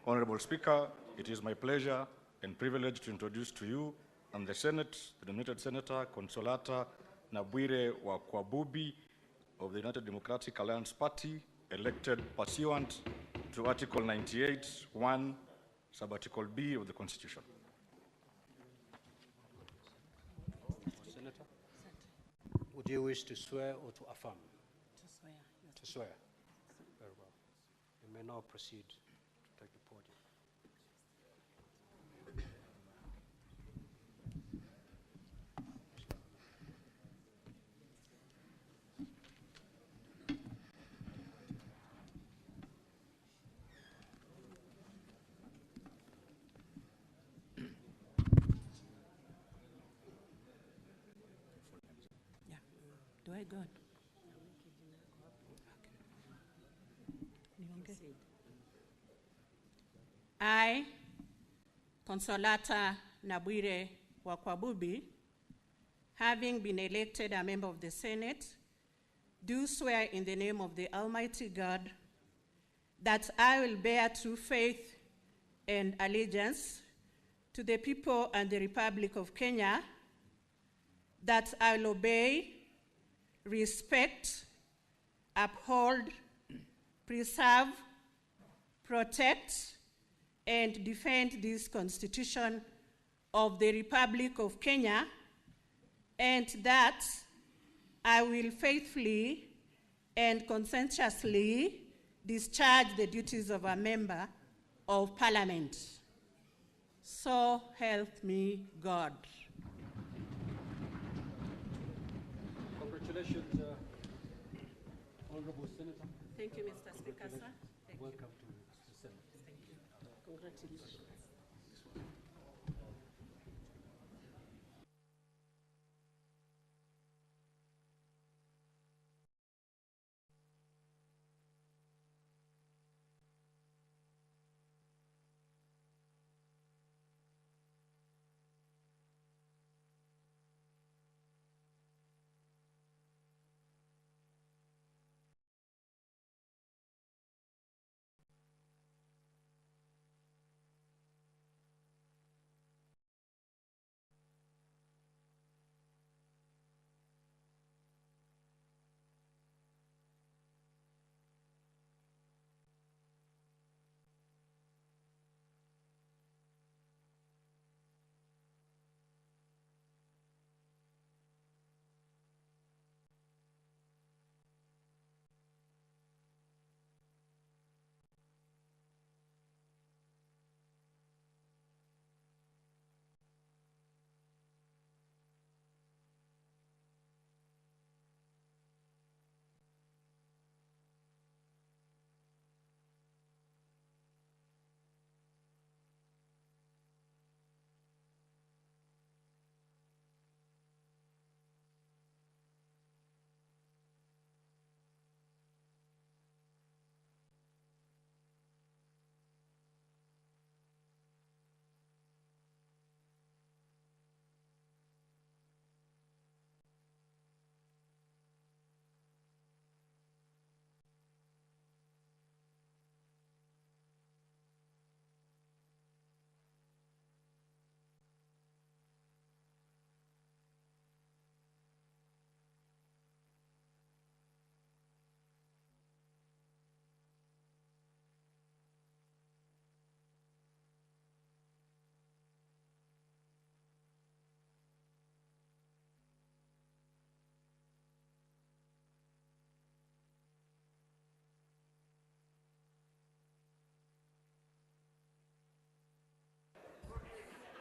Honorable Speaker, it is my pleasure and privilege to introduce to you and the Senate, the nominated Senator Consolata Nabwire wa Kwabubi of the United Democratic Alliance Party, elected pursuant to Article 98(1), Sub-Article B of the Constitution. Senator, would you wish to swear or to affirm? To swear. Yes. To swear. Very well. You may now proceed to take the podium. Do I go? I, Consolata Nabwire wa Kwabubi, having been elected a member of the Senate, do swear in the name of the Almighty God that I will bear true faith and allegiance to the people and the Republic of Kenya, that I will obey, respect, uphold, preserve, protect, and defend this Constitution of the Republic of Kenya, and that I will faithfully and conscientiously discharge the duties of a member of Parliament. So help me God. Congratulations, Honorable Senator. Thank you, Mr. Speaker, sir. Thank Welcome you. to the Senate. Thank you. Congratulations.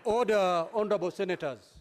Order, Honorable Senators.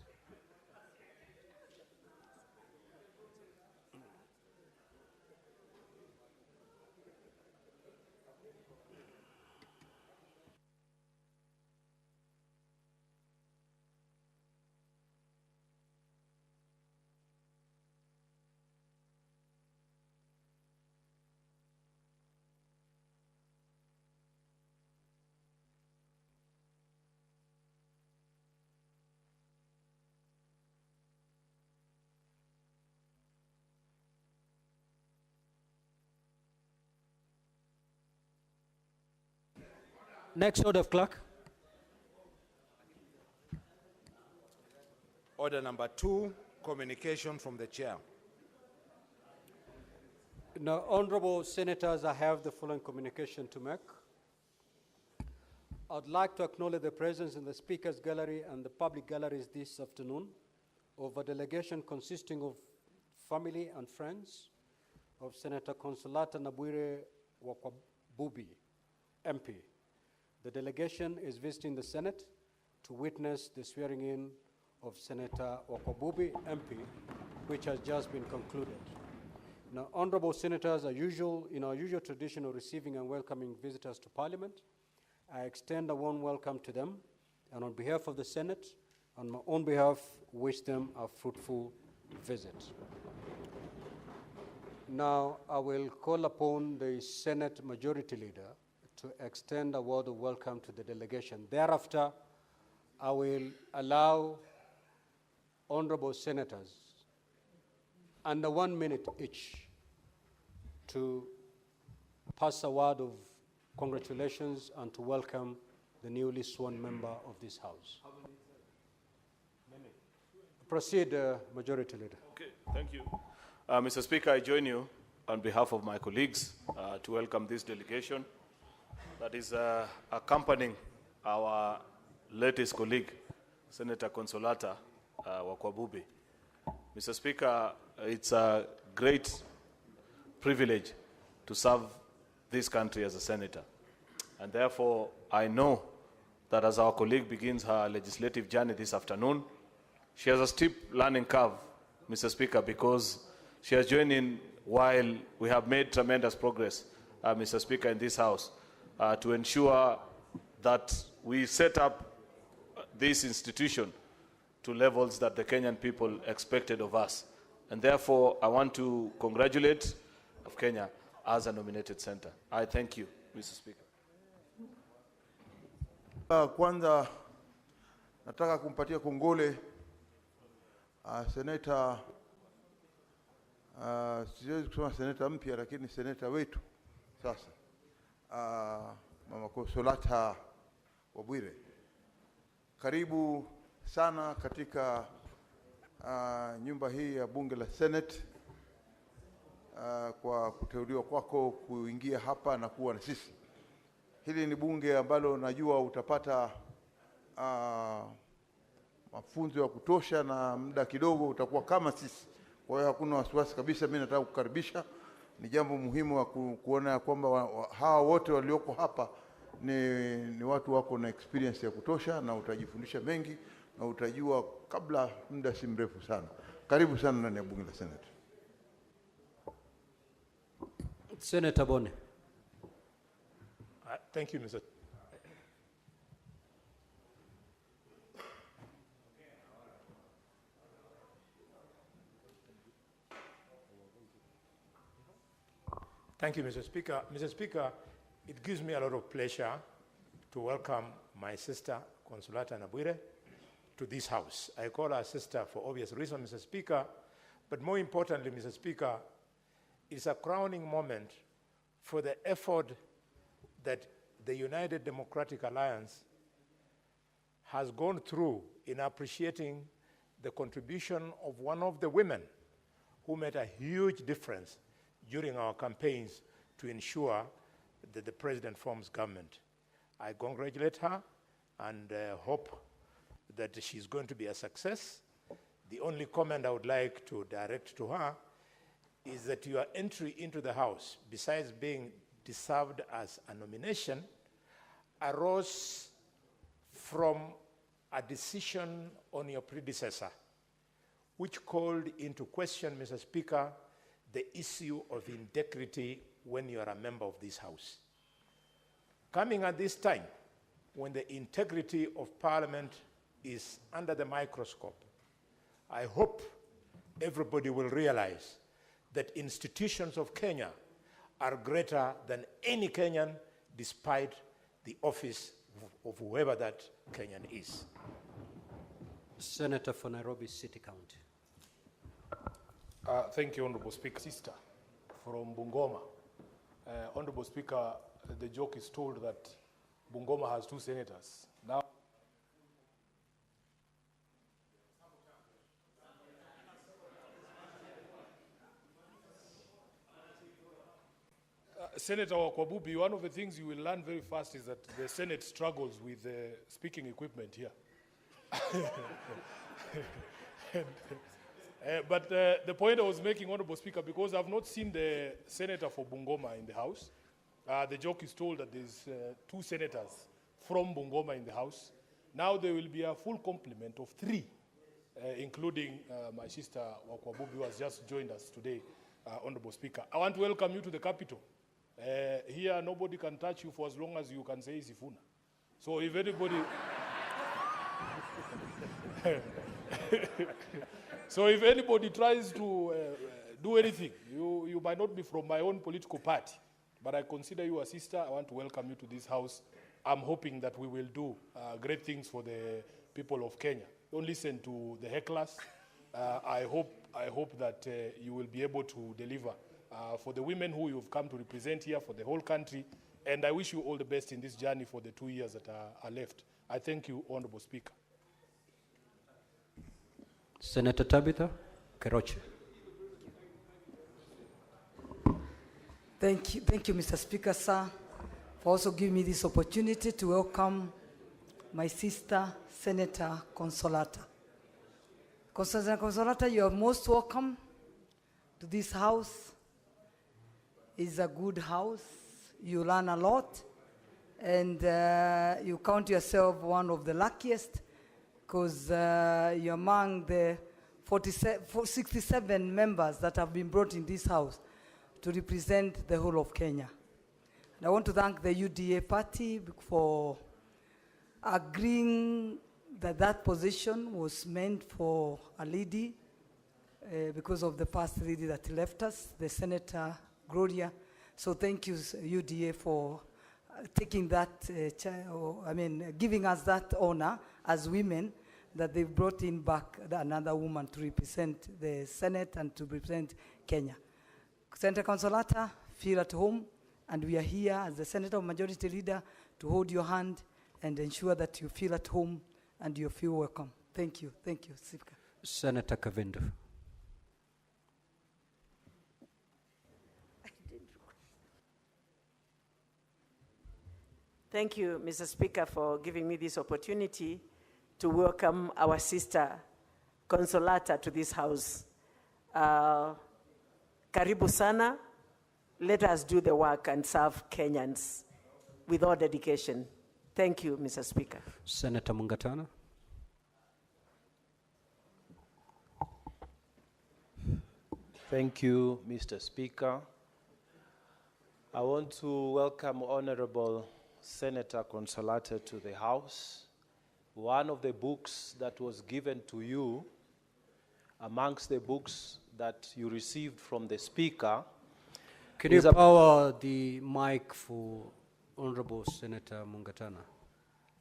Next order of clerk. Order number 2, communication from the chair. Now, honorable senators, I have the following communication to make. I'd like to acknowledge the presence in the Speaker's Gallery and the public galleries this afternoon of a delegation consisting of family and friends of Senator Consolata Nabwire Wakwabubi, MP. The delegation is visiting the Senate to witness the swearing-in of Senator Wakwabubi, MP, which has just been concluded. Now, honorable senators, in our usual tradition of receiving and welcoming visitors to Parliament, I extend a warm welcome to them, and on behalf of the Senate, on my own behalf, wish them a fruitful visit. Now, I will call upon the Senate Majority Leader to extend a word of welcome to the delegation. Thereafter, I will allow honorable senators under 1 minute each to pass a word of congratulations and to welcome the newly sworn member of this House. Proceed, Majority Leader. Okay, thank you. Mr. Speaker, I join you on behalf of my colleagues to welcome this delegation that is accompanying our latest colleague, Senator Consolata Wakwabubi. Mr. Speaker, it's a great privilege to serve this country as a senator. And therefore, I know that as our colleague begins her legislative journey this afternoon, she has a steep learning curve, Mr. Speaker, because she has joined in while we have made tremendous progress, Mr. Speaker, in this House, to ensure that we set up this institution to levels that the Kenyan people expected of us. And therefore, I want to congratulate of Kenya as a nominated senator. I thank you, Mr. Speaker. Kwanza nataka kumpatia kongole seneta, siwezi kusema seneta mpya, lakini seneta wetu sasa, Mama Consolata Wabwire. Karibu sana katika nyumba hii ya bunge la Senate, kwa kuteuliwa kwako kuingia hapa na kuwa na sisi. Hili ni bunge ambalo najua utapata mafunzo ya kutosha na muda kidogo utakuwa kama sisi. Kwa hiyo hakuna wasiwasi kabisa, mimi nataka kukaribisha. Ni jambo muhimu wa kuona kwamba hawa wote walioko hapa ni watu wako na experience ya kutosha, na utajifundisha mengi na utajua kabla muda si mrefu sana. Karibu sana ndani ya bunge la Senate. Senator Bone. Thank you, Mr. Thank you, Mr. Speaker. Mr. Speaker, it gives me a lot of pleasure to welcome my sister, Consolata Nabwire, to this House. I call her sister for obvious reasons, Mr. Speaker, but more importantly, Mr. Speaker, it's a crowning moment for the effort that the United Democratic Alliance has gone through in appreciating the contribution of one of the women who made a huge difference during our campaigns to ensure that the president forms government. I congratulate her and hope that she's going to be a success. The only comment I would like to direct to her is that your entry into the House, besides being deserved as a nomination, arose from a decision on your predecessor, which called into question, Mr. Speaker, the issue of integrity when you are a member of this House. Coming at this time, when the integrity of Parliament is under the microscope, I hope everybody will realize that institutions of Kenya are greater than any Kenyan, despite the office of whoever that Kenyan is. Senator for Nairobi City County. Thank you, Honorable Speaker. Sister from Bungoma. Honorable Speaker, the joke is told that Bungoma has 2 senators. Now, Senator Wakwabubi, one of the things you will learn very fast is that the Senate struggles with speaking equipment here. But the point I was making, Honorable Speaker, because I've not seen the senator for Bungoma in the House. The joke is told that there's 2 senators from Bungoma in the House. Now there will be a full complement of 3, including my sister Wakwabubi, who has just joined us today, Honorable Speaker. I want to welcome you to the capital. Here, nobody can touch you for as long as you can say Sifuna. So if anybody... So if anybody tries to do anything, you might not be from my own political party, but I consider you a sister. I want to welcome you to this house. I'm hoping that we will do great things for the people of Kenya. Don't listen to the hecklers. I hope that you will be able to deliver for the women who you've come to represent here, for the whole country, and I wish you all the best in this journey for the 2 years that are left. I thank you, Honorable Speaker. Senator Tabitha Kericho. Thank you, Mr. Speaker, sir, for also giving me this opportunity to welcome my sister, Senator Consolata. Senator Consolata, you are most welcome to this house. It's a good house. You learn a lot, and you count yourself one of the luckiest, because you're among the 67 members that have been brought in this house to represent the whole of Kenya. And I want to thank the UDA party for agreeing that that position was meant for a lady because of the past lady that left us, the Senator Gloria. So thank you, UDA, for taking that, giving us that honor as women, that they've brought in back another woman to represent the Senate and to represent Kenya. Senator Consolata, feel at home, and we are here as the Senator Majority Leader to hold your hand and ensure that you feel at home and you feel welcome. Thank you, Speaker. Senator Kavindu. Thank you, Mr. Speaker, for giving me this opportunity to welcome our sister Consolata to this house. Karibu sana. Let us do the work and serve Kenyans with all dedication. Thank you, Mr. Speaker. Senator Mungatana. Thank you, Mr. Speaker. I want to welcome Honorable Senator Consolata to the House. One of the books that was given to you, amongst the books that you received from the Speaker. Can you power the mic for Honorable Senator Mungatana?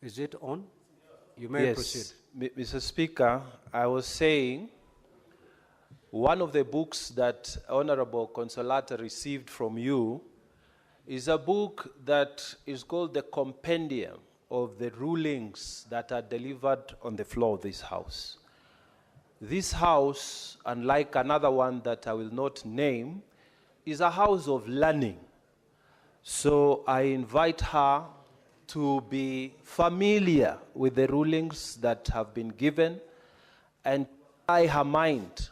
Is it on? You may proceed. Mr. Speaker, I was saying one of the books that Honorable Consolata received from you is a book that is called the Compendium of the Rulings that are delivered on the floor of this House. This house, unlike another one that I will not name, is a house of learning. So I invite her to be familiar with the rulings that have been given and apply her mind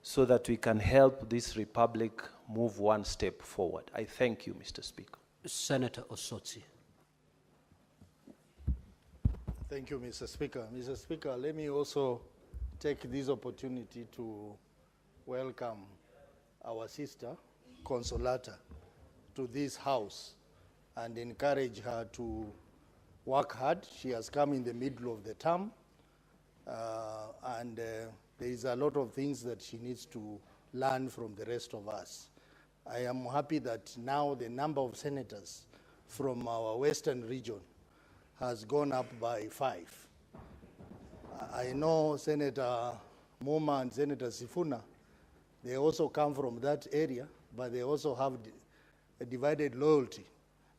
so that we can help this republic move one step forward. I thank you, Mr. Speaker. Senator Osotsi. Thank you, Mr. Speaker. Mr. Speaker, let me also take this opportunity to welcome our sister, Consolata, to this house and encourage her to work hard. She has come in the middle of the term, and there is a lot of things that she needs to learn from the rest of us. I am happy that now the number of senators from our western region has gone up by 5. I know Senator Moma and Senator Sifuna, they also come from that area, but they also have a divided loyalty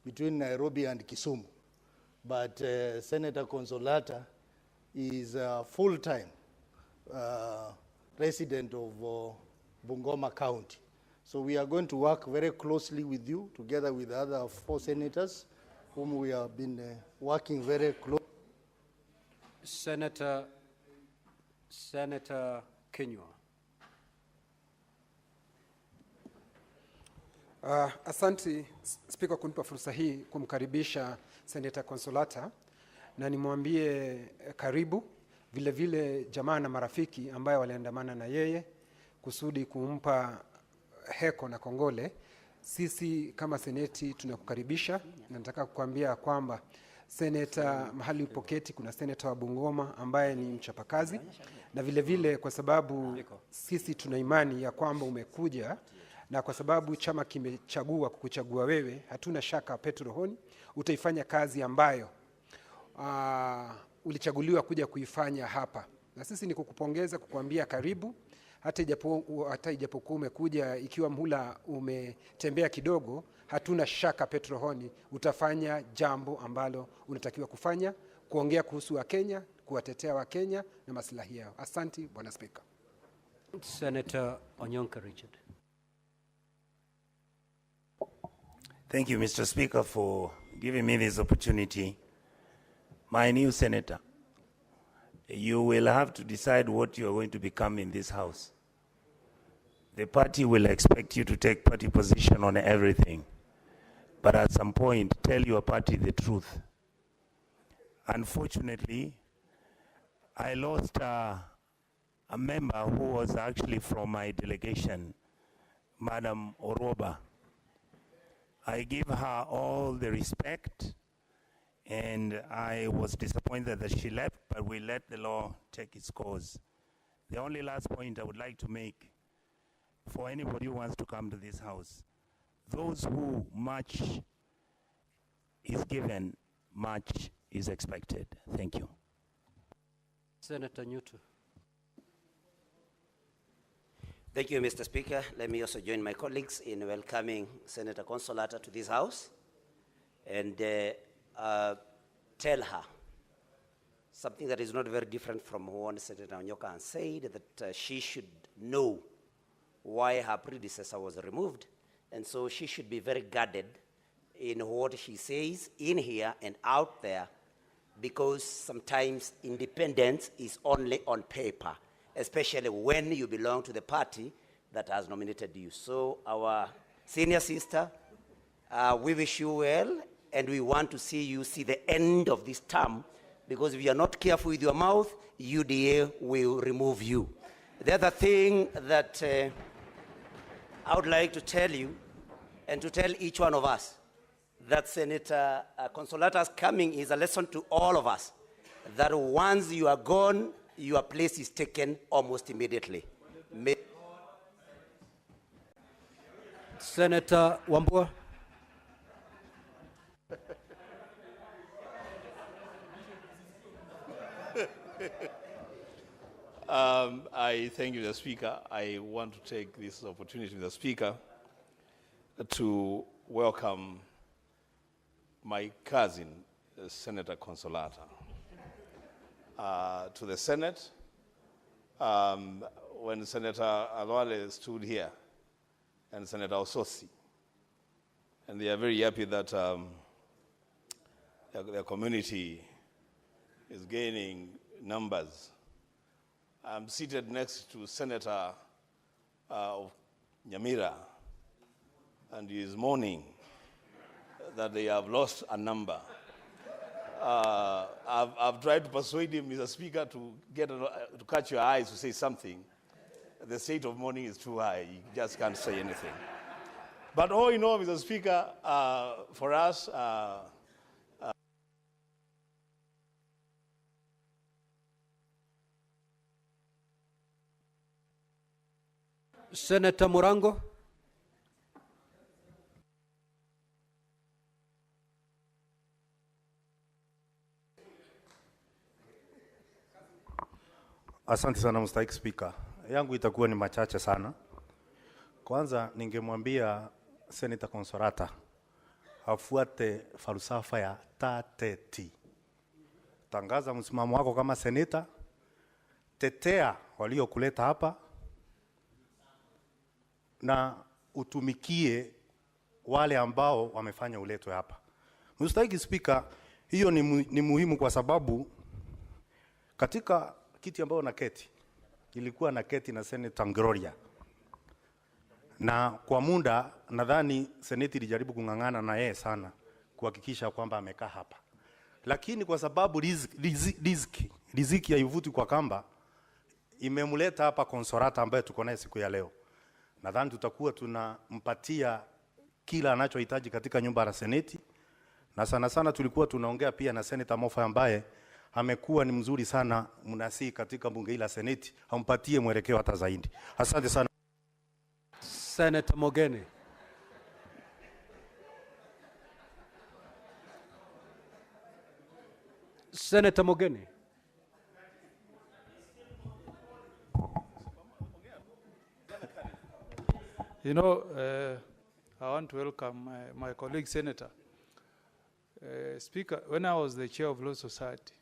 between Nairobi and Kisumu. but Senator Consolata is a full-time resident of Bungoma County. So we are going to work very closely with you, together with the other 4 senators, whom we have been working very close. Senator Kenywa. Asante Speaker kunipa fursa hii kumkaribisha Senator Consolata na nimwambie karibu vile vile jamaa na marafiki ambayo waliandamana na yeye kusudi kumpa heko na kongole. Sisi kama seneti tunakukaribisha na nataka kukuambia kwamba Senator mahali upoketi kuna Senator wa Bungoma ambaye ni mchapakazi na vile vile kwa sababu sisi tuna imani ya kwamba umekuja na kwa sababu chama kimechagua kukuchagua wewe, hatuna shaka Petro rohoni utaifanya kazi ambayo ulichaguliwa kuja kuifanya hapa. Na sisi ni kukupongeza, kukuambia karibu, hata ijapokuwa umekuja ikiwa mhula umetembea kidogo, hatuna shaka Petro rohoni utafanya jambo ambalo unatakiwa kufanya, kuongea kuhusu wa Kenya, kuwatetea wa Kenya na maslahi yao. Asante Bwana Speaker. Senator Onyonka Richard. Thank you, Mr. Speaker, for giving me this opportunity. My new senator, you will have to decide what you are going to become in this house. The party will expect you to take party position on everything, but at some point, tell your party the truth. Unfortunately, I lost a member who was actually from my delegation, Madam Oroba. I give her all the respect, and I was disappointed that she left, but we let the law take its course. The only last point I would like to make for anybody who wants to come to this house, those who much is given, much is expected. Thank you. Senator Newton. Thank you, Mr. Speaker. Let me also join my colleagues in welcoming Senator Consolata to this House and tell her something that is not very different from what Senator Onyoka has said, that she should know why her predecessor was removed, and so she should be very guarded in what she says in here and out there, because sometimes independence is only on paper, especially when you belong to the party that has nominated you. So our senior sister, we wish you well, and we want to see you see the end of this term, because if you are not careful with your mouth, UDA will remove you. The other thing that I would like to tell you, and to tell each one of us, that Senator Consolata's coming is a lesson to all of us, that once you are gone, your place is taken almost immediately. Senator Wambua. I thank you, Mr. Speaker. I want to take this opportunity, Mr. Speaker, to welcome my cousin, Senator Consolata, to the Senate. When Senator Alwale stood here, and Senator Ososi, and they are very happy that their community is gaining numbers. I'm seated next to Senator of Nyamira, and he is mourning that they have lost a number. I've tried to persuade him, Mr. Speaker, to catch your eyes to say something. The state of mourning is too high. You just can't say anything. But all in all, Mr. Speaker, for us, Senator Murango. Asante sana Mr. Speaker. Yangu itakuwa ni machache sana. Kwanza ningemwambia Senator Consolata afuate falsafa ya tateti. tangaza msimamo wako kama seneta, tetea waliokuleta hapa na utumikie wale ambao wamefanya uletwe hapa. Mstahiki Speaker, hiyo ni muhimu kwa sababu katika kiti ambao na keti ilikuwa na keti na Senator Gloria, na kwa muda nadhani seneti ilijaribu kung'ang'ana na yeye sana kuhakikisha kwamba amekaa hapa, lakini kwa sababu riziki haivuti kwa kamba, imemleta hapa Consolata ambaye tuko naye siku ya leo. Nadhani tutakuwa tunampatia kila anachohitaji katika nyumba ya seneti, na sana sana tulikuwa tunaongea pia na Senator Mofa ambaye amekuwa ni mzuri sana mnasi katika bunge hili la seneti, ampatie mwelekeo hata zaidi. Asante sana. Senator Mogeni. Senator Mogeni. You know, I want to welcome my colleague senator. Speaker, when I was the chair of Law Society,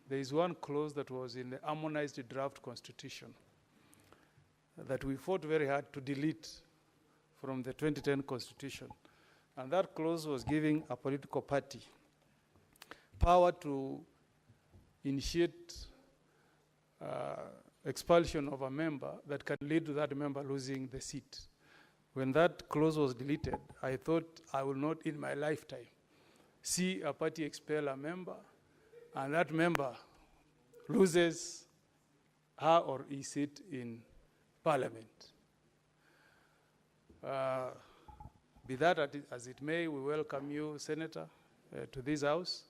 there is one clause that was in the harmonized draft constitution that we fought very hard to delete from the 2010 constitution. And that clause was giving a political party power to initiate expulsion of a member that can lead to that member losing the seat. When that clause was deleted, I thought I will not in my lifetime see a party expel a member and that member loses her or his seat in Parliament. Be that as it may, we welcome you, Senator, to this House.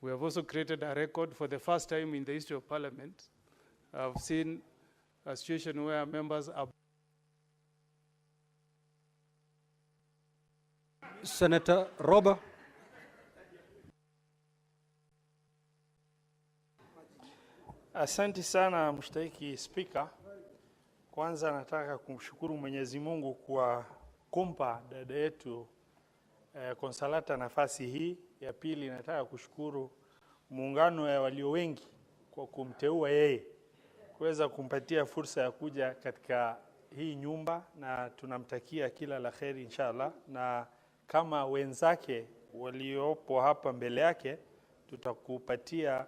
We have also created a record for the first time in the history of Parliament. I've seen a situation where members are... Senator Roba. Asante sana mstahiki Speaker. Kwanza nataka kumshukuru Mwenyezi Mungu kwa kumpa dada yetu Consolata nafasi hii. Ya pili nataka kushukuru muungano ya walio wengi kwa kumteua yeye kuweza kumpatia fursa ya kuja katika hii nyumba, na tunamtakia kila la kheri inshallah, na kama wenzake waliopo hapa mbele yake tutakupatia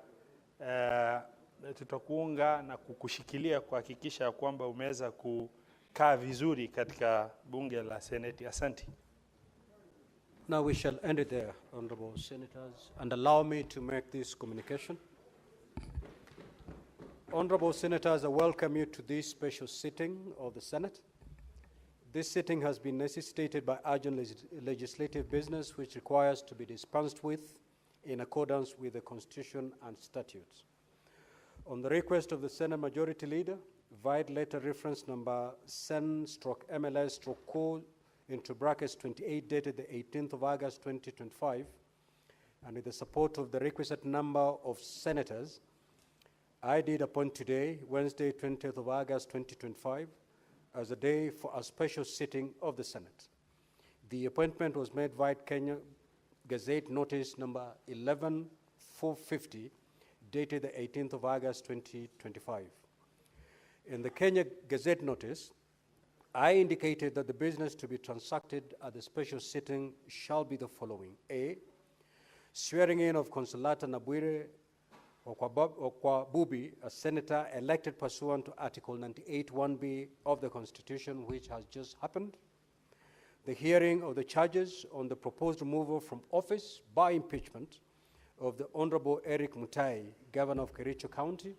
tutakuunga na kukushikilia kuhakikisha kwamba umeweza kukaa vizuri katika bunge la Seneti. Asante. Now we shall end it there, honorable senators, and allow me to make this communication. Honorable senators, I welcome you to this special sitting of the Senate. This sitting has been necessitated by urgent legislative business which requires to be dispensed with in accordance with the Constitution and statutes. On the request of the Senate Majority Leader, vide letter reference number SEN/MLS/CO into brackets 28 dated the 18th of August 2025, and with the support of the requisite number of senators, I did appoint today, Wednesday 20th of August 2025, as a day for a special sitting of the Senate. The appointment was made via Kenya Gazette Notice number 11450, dated the 18th of August 2025. In the Kenya Gazette Notice, I indicated that the business to be transacted at the special sitting shall be the following. A, swearing in of Consolata Nabwire Okwabubi, a senator elected pursuant to Article 98(1)B of the Constitution, which has just happened. The hearing of the charges on the proposed removal from office by impeachment of the Honorable Eric Mutai, Governor of Kericho County,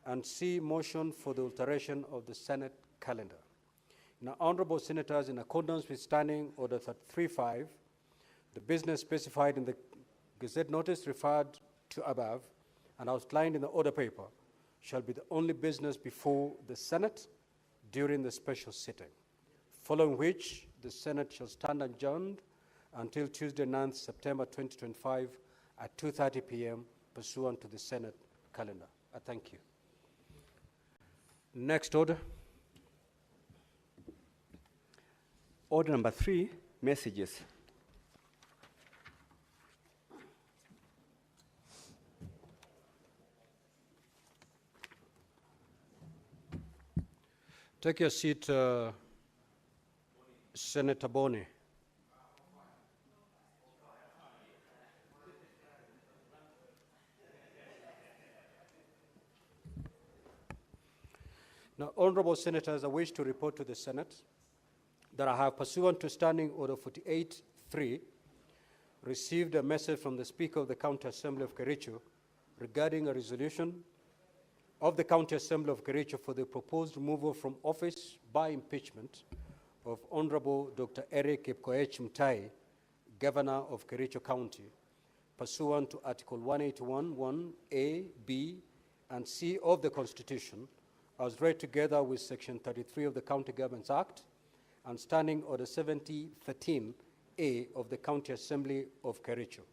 and C, motion for the alteration of the Senate calendar. Now, honorable senators, in accordance with Standing Order 335, the business specified in the Gazette Notice referred to above and outlined in the order paper shall be the only business before the Senate during the special sitting, following which the Senate shall stand adjourned until Tuesday, 9th September 2025 at 2:30 p.m. pursuant to the Senate calendar. I thank you. Next order. Order number 3, messages. Take your seat, Senator Boni. Now, honorable senators, I wish to report to the Senate that I have, pursuant to Standing Order 48.3, received a message from the Speaker of the County Assembly of Kericho regarding a resolution of the County Assembly of Kericho for the proposed removal from office by impeachment of Honorable Dr. Eric Kipkoech Mtai, Governor of Kericho County, pursuant to Article 181(1)(a), (b), and (c) of the Constitution, as read together with Section 33 of the County Governments Act and Standing Order 7013A of the County Assembly of Kericho.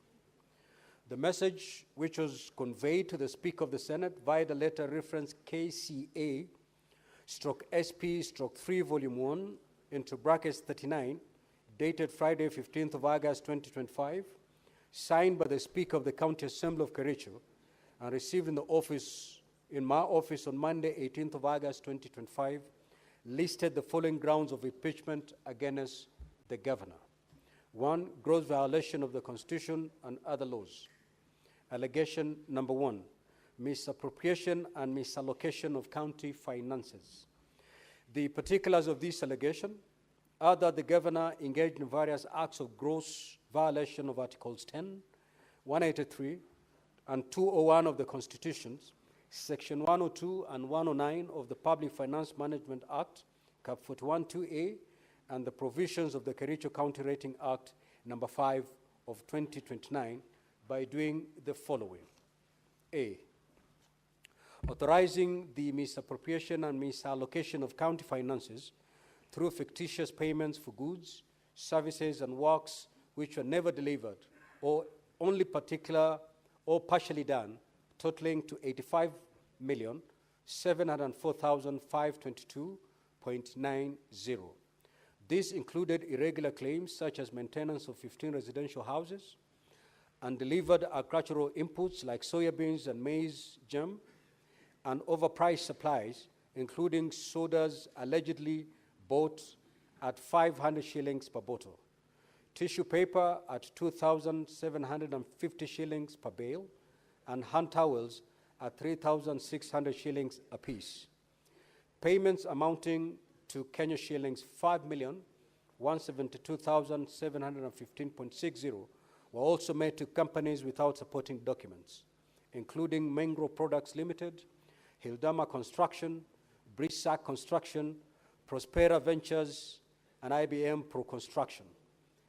The message, which was conveyed to the Speaker of the Senate via the letter reference KCA/SP/3 Volume 1 into brackets 39, dated Friday, 15th of August 2025, signed by the Speaker of the County Assembly of Kericho and received in my office on Monday, 18th of August 2025, listed the following grounds of impeachment against the governor. 1, gross violation of the Constitution and other laws. Allegation number 1, misappropriation and misallocation of county finances. The particulars of this allegation are that the governor engaged in various acts of gross violation of Articles 10, 183, and 201 of the Constitution, Section 102 and 109 of the Public Finance Management Act, Cap 41(2)A, and the provisions of the Kericho County Rating Act number 5 of 2029 by doing the following. A, authorizing the misappropriation and misallocation of county finances through fictitious payments for goods, services, and works which were never delivered or only particular or partially done, totaling to 85,704,522.90. This included irregular claims such as maintenance of 15 residential houses, undelivered agricultural inputs like soya beans and maize germ, and overpriced supplies, including sodas allegedly bought at 500 shillings per bottle, tissue paper at 2,750 shillings per bale, and hand towels at 3,600 shillings apiece. Payments amounting to Kenya shillings 5,172,715.60 were also made to companies without supporting documents, including Mengro Products Limited, Hildama Construction, Brisac Construction, Prospera Ventures, and IBM Pro Construction.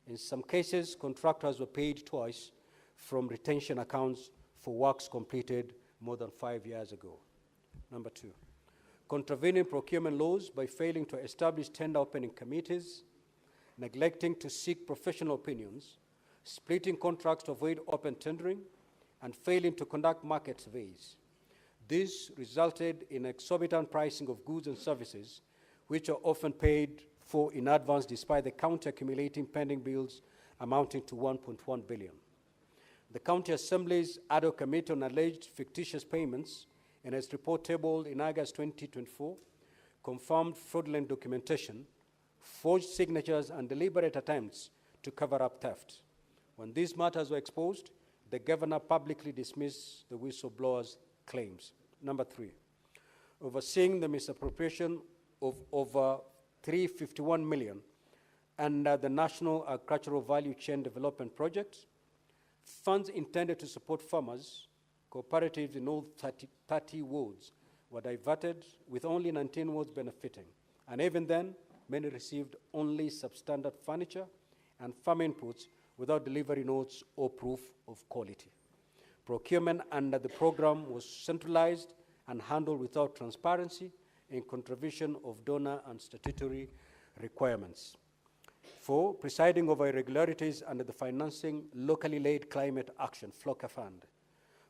In some cases, contractors were paid twice from retention accounts for works completed more than 5 years ago. Number 2, contravening procurement laws by failing to establish tender opening committees, neglecting to seek professional opinions, splitting contracts to avoid open tendering, and failing to conduct market surveys. This resulted in exorbitant pricing of goods and services, which are often paid for in advance despite the county accumulating pending bills amounting to 1.1 billion. The County Assembly's ad hoc committee on alleged fictitious payments in its report tabled in August 2024 confirmed fraudulent documentation, forged signatures, and deliberate attempts to cover up theft. When these matters were exposed, the governor publicly dismissed the whistleblowers' claims. Number 3, overseeing the misappropriation of over 351 million under the National Agricultural Value Chain Development Project. Funds intended to support farmers, cooperatives in all 30 wards were diverted, with only 19 wards benefiting. And even then, many received only substandard furniture and farm inputs without delivery notes or proof of quality. Procurement under the program was centralized and handled without transparency, in contravention of donor and statutory requirements. 4, presiding over irregularities under the Financing Locally Led Climate Action FLOCA Fund,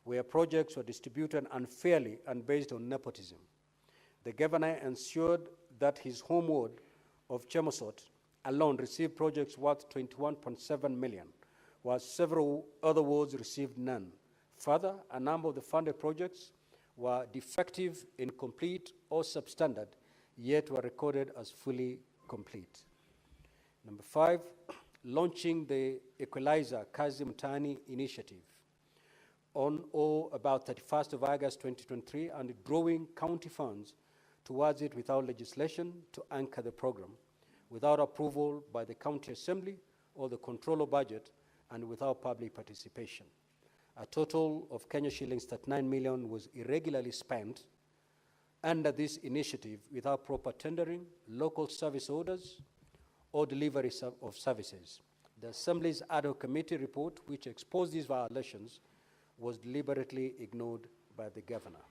where projects were distributed unfairly and based on nepotism. The governor ensured that his home ward of Chemosot alone received projects worth 21.7 million, while several other wards received none. Further, a number of the funded projects were defective, incomplete, or substandard, yet were recorded as fully complete. Number 5, launching the Equalizer Kazi Mtaani initiative on or about 31st of August 2023 and drawing county funds towards it without legislation to anchor the program, without approval by the county assembly or the controller budget, and without public participation. A total of Kenya shillings 39 million was irregularly spent under this initiative without proper tendering, local service orders, or delivery of services. The Assembly's ad hoc committee report, which exposed these violations, was deliberately ignored by the governor.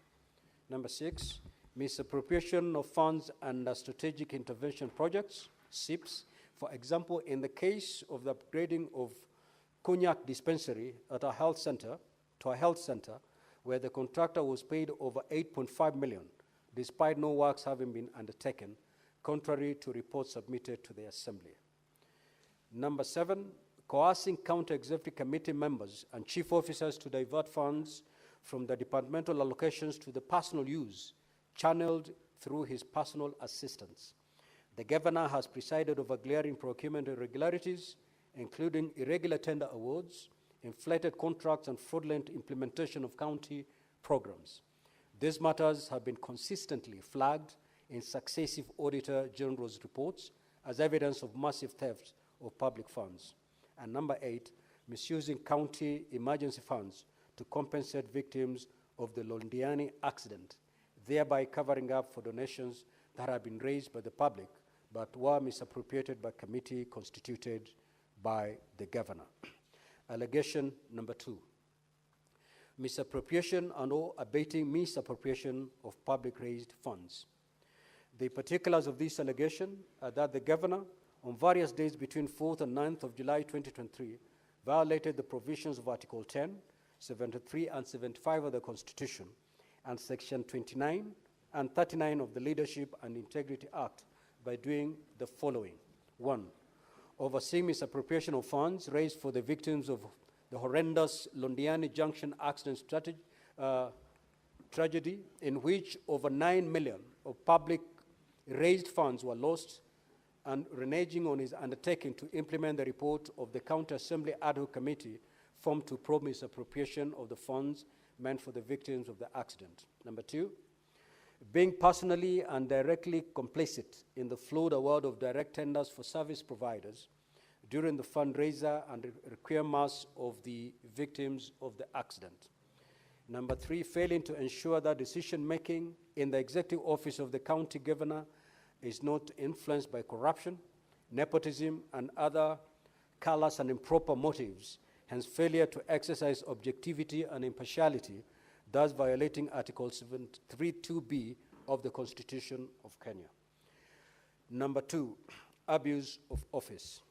Number 6, misappropriation of funds under strategic intervention projects, SIPs. For example, in the case of the upgrading of Cognac dispensary at a health center, where the contractor was paid over 8.5 million, despite no works having been undertaken, contrary to reports submitted to the Assembly. Number 7, coercing county executive committee members and chief officers to divert funds from the departmental allocations to the personal use, channeled through his personal assistants. The governor has presided over glaring procurement irregularities, including irregular tender awards, inflated contracts, and fraudulent implementation of county programs. These matters have been consistently flagged in successive Auditor General's reports as evidence of massive theft of public funds. And number 8, misusing county emergency funds to compensate victims of the Londiani accident, thereby covering up for donations that had been raised by the public but were misappropriated by committee constituted by the governor. Allegation number 2, misappropriation and or abating misappropriation of public raised funds. The particulars of this allegation are that the governor, on various days between 4th and 9th of July 2023, violated the provisions of Article 10, 73 and 75 of the Constitution, and Section 29 and 39 of the Leadership and Integrity Act by doing the following. 1, overseeing misappropriation of funds raised for the victims of the horrendous Londiani Junction accident tragedy, in which over 9 million of public raised funds were lost, and reneging on his undertaking to implement the report of the County Assembly Ad hoc Committee formed to probe misappropriation of the funds meant for the victims of the accident. Number 2, being personally and directly complicit in the flawed award of direct tenders for service providers during the fundraiser and requiem mass of the victims of the accident. Number 3, failing to ensure that decision-making in the executive office of the county governor is not influenced by corruption, nepotism, and other callous and improper motives, hence failure to exercise objectivity and impartiality, thus violating Article 732B of the Constitution of Kenya. Number 2, abuse of office.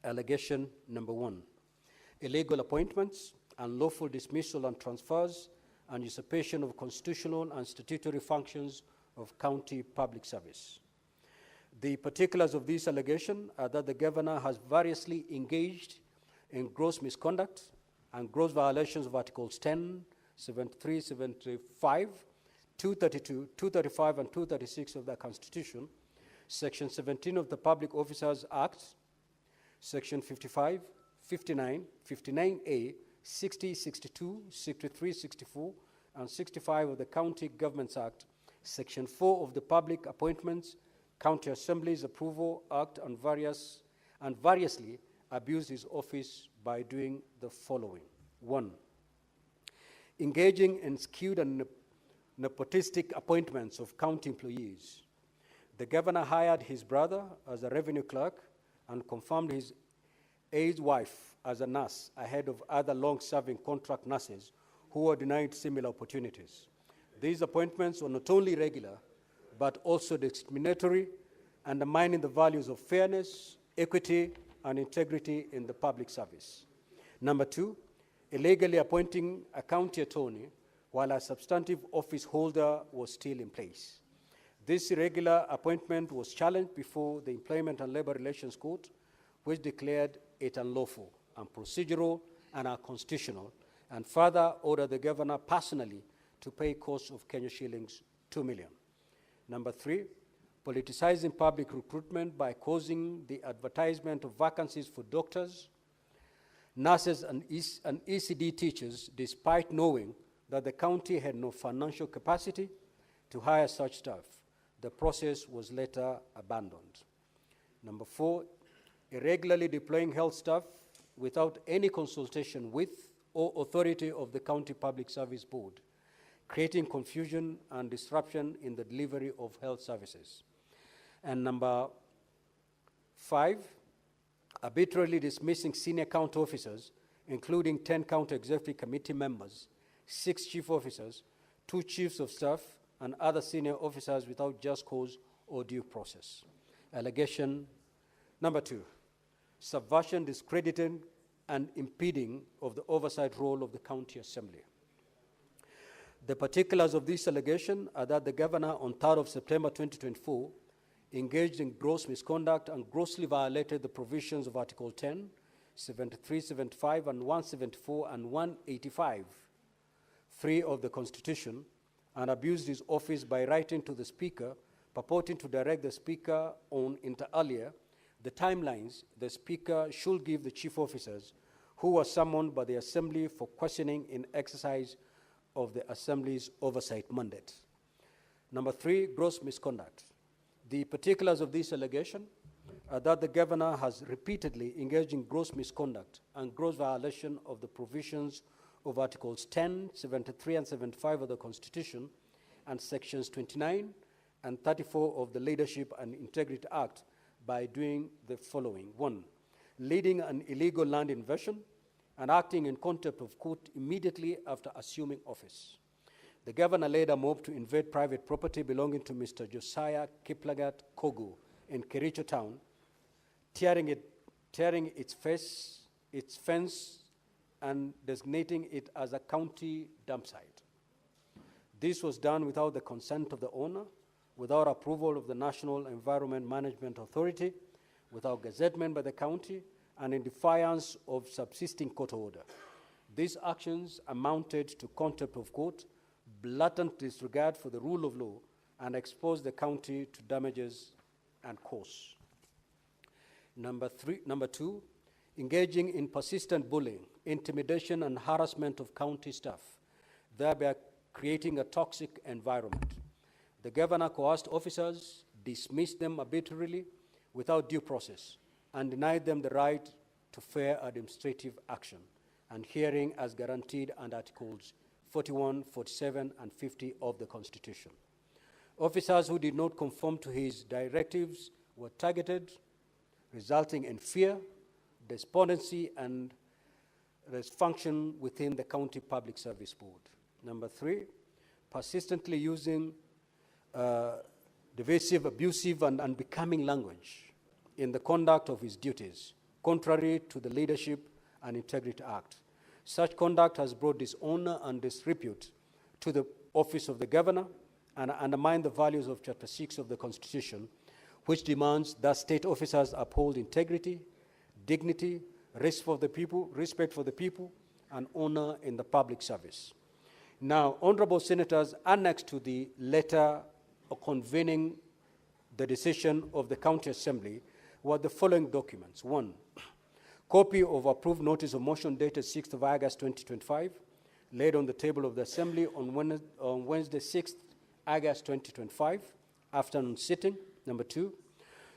Allegation number 1, illegal appointments, unlawful dismissal and transfers, and usurpation of constitutional and statutory functions of county public service. The particulars of this allegation are that the governor has variously engaged in gross misconduct and gross violations of Articles 10, 73, 75, 232, 235, and 236 of the Constitution, Section 17 of the Public Officers Act, Section 55, 59, 59A, 60, 62, 63, 64, and 65 of the County Governments Act, Section 4 of the Public Appointments, County Assemblies Approval Act, and variously abused his office by doing the following. 1, engaging in skewed and nepotistic appointments of county employees. The governor hired his brother as a revenue clerk and confirmed his aide's wife as a nurse ahead of other long-serving contract nurses who were denied similar opportunities. These appointments were not only irregular, but also discriminatory, undermining the values of fairness, equity, and integrity in the public service. Number 2, illegally appointing a county attorney while a substantive office holder was still in place. This irregular appointment was challenged before the Employment and Labor Relations Court, which declared it unlawful, unprocedural, and unconstitutional, and further ordered the governor personally to pay costs of Kenya shillings 2 million. Number 3, politicizing public recruitment by causing the advertisement of vacancies for doctors, nurses, and ECD teachers, despite knowing that the county had no financial capacity to hire such staff. The process was later abandoned. Number 4, irregularly deploying health staff without any consultation with or authority of the County Public Service Board, creating confusion and disruption in the delivery of health services. And number 5, arbitrarily dismissing senior county officers, including 10 county executive committee members, 6 chief officers, 2 chiefs of staff, and other senior officers without just cause or due process. Allegation number 2, subversion, discrediting, and impeding of the oversight role of the county assembly. The particulars of this allegation are that the governor on 3rd of September 2024 engaged in gross misconduct and grossly violated the provisions of Article 10, 73, 75, and 174 and 185, 3 of the Constitution, and abused his office by writing to the Speaker, purporting to direct the Speaker on, inter alia, the timelines the Speaker should give the chief officers who were summoned by the Assembly for questioning in exercise of the Assembly's oversight mandate. Number 3, gross misconduct. The particulars of this allegation are that the governor has repeatedly engaged in gross misconduct and gross violation of the provisions of Articles 10, 73, and 75 of the Constitution and Sections 29 and 34 of the Leadership and Integrity Act by doing the following. 1, leading an illegal land invasion and acting in contempt of court immediately after assuming office. The governor led a mob to invade private property belonging to Mr. Josiah Kiplagat Kogu in Kericho town, tearing its fence, and designating it as a county dump site. This was done without the consent of the owner, without approval of the National Environment Management Authority, without gazettement by the county, and in defiance of subsisting court order. These actions amounted to contempt of court, blatant disregard for the rule of law, and exposed the county to damages and costs. Number 2, engaging in persistent bullying, intimidation, and harassment of county staff, thereby creating a toxic environment. The governor coerced officers, dismissed them arbitrarily without due process, and denied them the right to fair administrative action and hearing as guaranteed under Articles 41, 47, and 50 of the Constitution. Officers who did not conform to his directives were targeted, resulting in fear, despondency, and dysfunction within the County Public Service Board. Number 3, persistently using divisive, abusive, and unbecoming language in the conduct of his duties, contrary to the Leadership and Integrity Act. Such conduct has brought dishonor and disrepute to the office of the governor and undermined the values of Chapter 6 of the Constitution, which demands that state officers uphold integrity, dignity, respect for the people, and honor in the public service. Now, honorable senators, annexed to the letter convening the decision of the County Assembly were the following documents. 1, copy of approved notice of motion dated 6th of August 2025, laid on the table of the Assembly on Wednesday 6th August 2025, afternoon sitting. Number 2,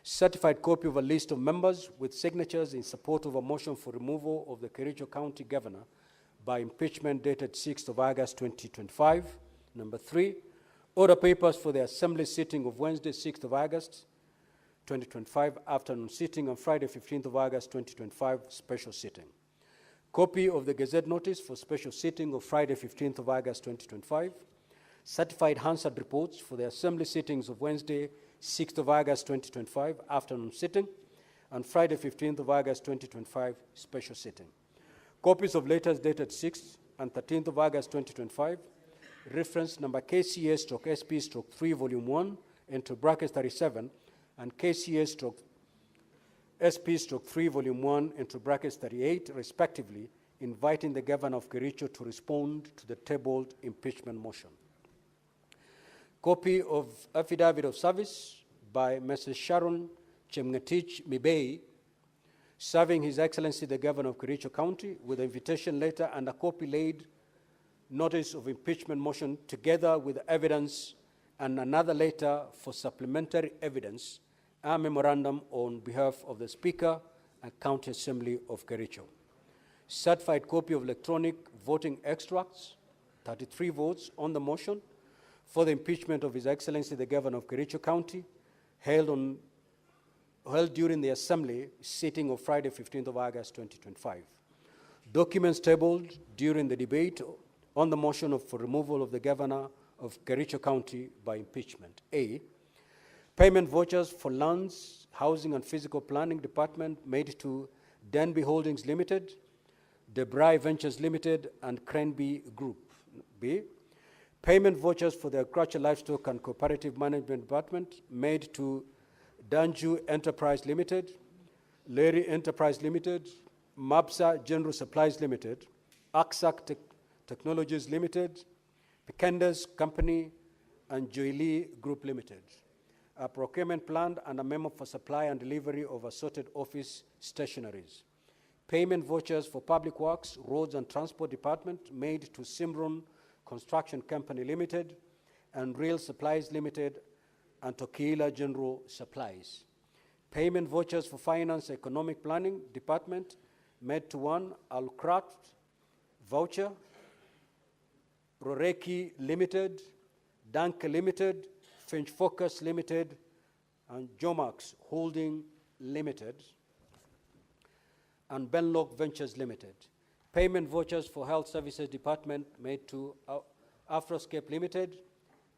certified copy of a list of members with signatures in support of a motion for removal of the Kericho County Governor by impeachment dated 6th of August 2025. Number 3, order papers for the Assembly sitting of Wednesday 6th of August 2025, afternoon sitting, on Friday 15th of August 2025, special sitting. Copy of the Gazette notice for special sitting of Friday 15th of August 2025. Certified Hansard reports for the Assembly sittings of Wednesday 6th of August 2025, afternoon sitting, and Friday 15th of August 2025, special sitting. Copies of letters dated 6th and 13th of August 2025, reference number KCA/SP/3 volume 1 into brackets 37, and KCA/SP/3 volume 1 into brackets 38, respectively, inviting the governor of Kericho to respond to the tabled impeachment motion. Copy of affidavit of service by Mrs. Sharon Chemngetich Mibei, serving His Excellency the Governor of Kericho County with an invitation letter and a copy laid notice of impeachment motion together with evidence and another letter for supplementary evidence and memorandum on behalf of the Speaker and County Assembly of Kericho. Certified copy of electronic voting extracts, 33 votes on the motion for the impeachment of His Excellency the Governor of Kericho County, held during the Assembly sitting of Friday, 15th of August, 2025. Documents tabled during the debate on the motion for removal of the Governor of Kericho County by impeachment. A, payment vouchers for lands, housing and physical planning department made to Denby Holdings Limited, Debray Ventures Limited, and Cranby Group. B, payment vouchers for the Agriculture, Livestock and Cooperative Management Department made to Danju Enterprise Limited, Leary Enterprise Limited, Mabsa General Supplies Limited, Aksak Technologies Limited, Pikenda's Company, and Joylee Group Limited. A procurement plan and a memo for supply and delivery of assorted office stationaries. Payment vouchers for Public Works, Roads and Transport Department made to Simron Construction Company Limited and Real Supplies Limited and Tokila General Supplies. Payment vouchers for Finance Economic Planning Department made to one Alcraft Voucher, Roreki Limited, Danke Limited, Finch Focus Limited, and Jomax Holding Limited, and Benlock Ventures Limited. Payment vouchers for Health Services Department made to Afroscape Limited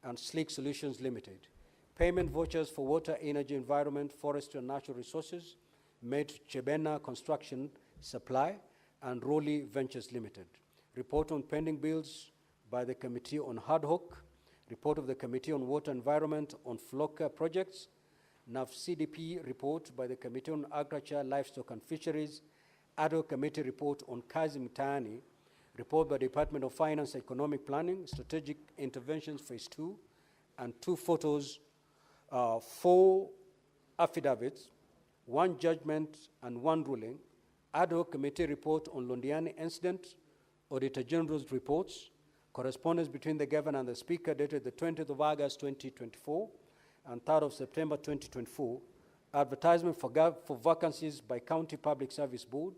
and Sleek Solutions Limited. Payment vouchers for Water, Energy, Environment, Forestry and Natural Resources made to Chebena Construction Supply and Rowley Ventures Limited. Report on pending bills by the Committee on Ad Hoc. Report of the Committee on Water Environment on FLOCA projects. NAF-CDP report by the Committee on Agriculture, Livestock and Fisheries. Ad Hoc Committee report on Kazi Mtaani. Report by the Department of Finance, Economic Planning, Strategic Interventions Phase 2, and 2 photos, 4 affidavits, 1 judgment and 1 ruling. Ad Hoc Committee report on Londiani incident, Auditor General's reports, correspondence between the Governor and the Speaker dated the 20th of August 2024 and 3rd of September 2024, advertisement for vacancies by County Public Service Board,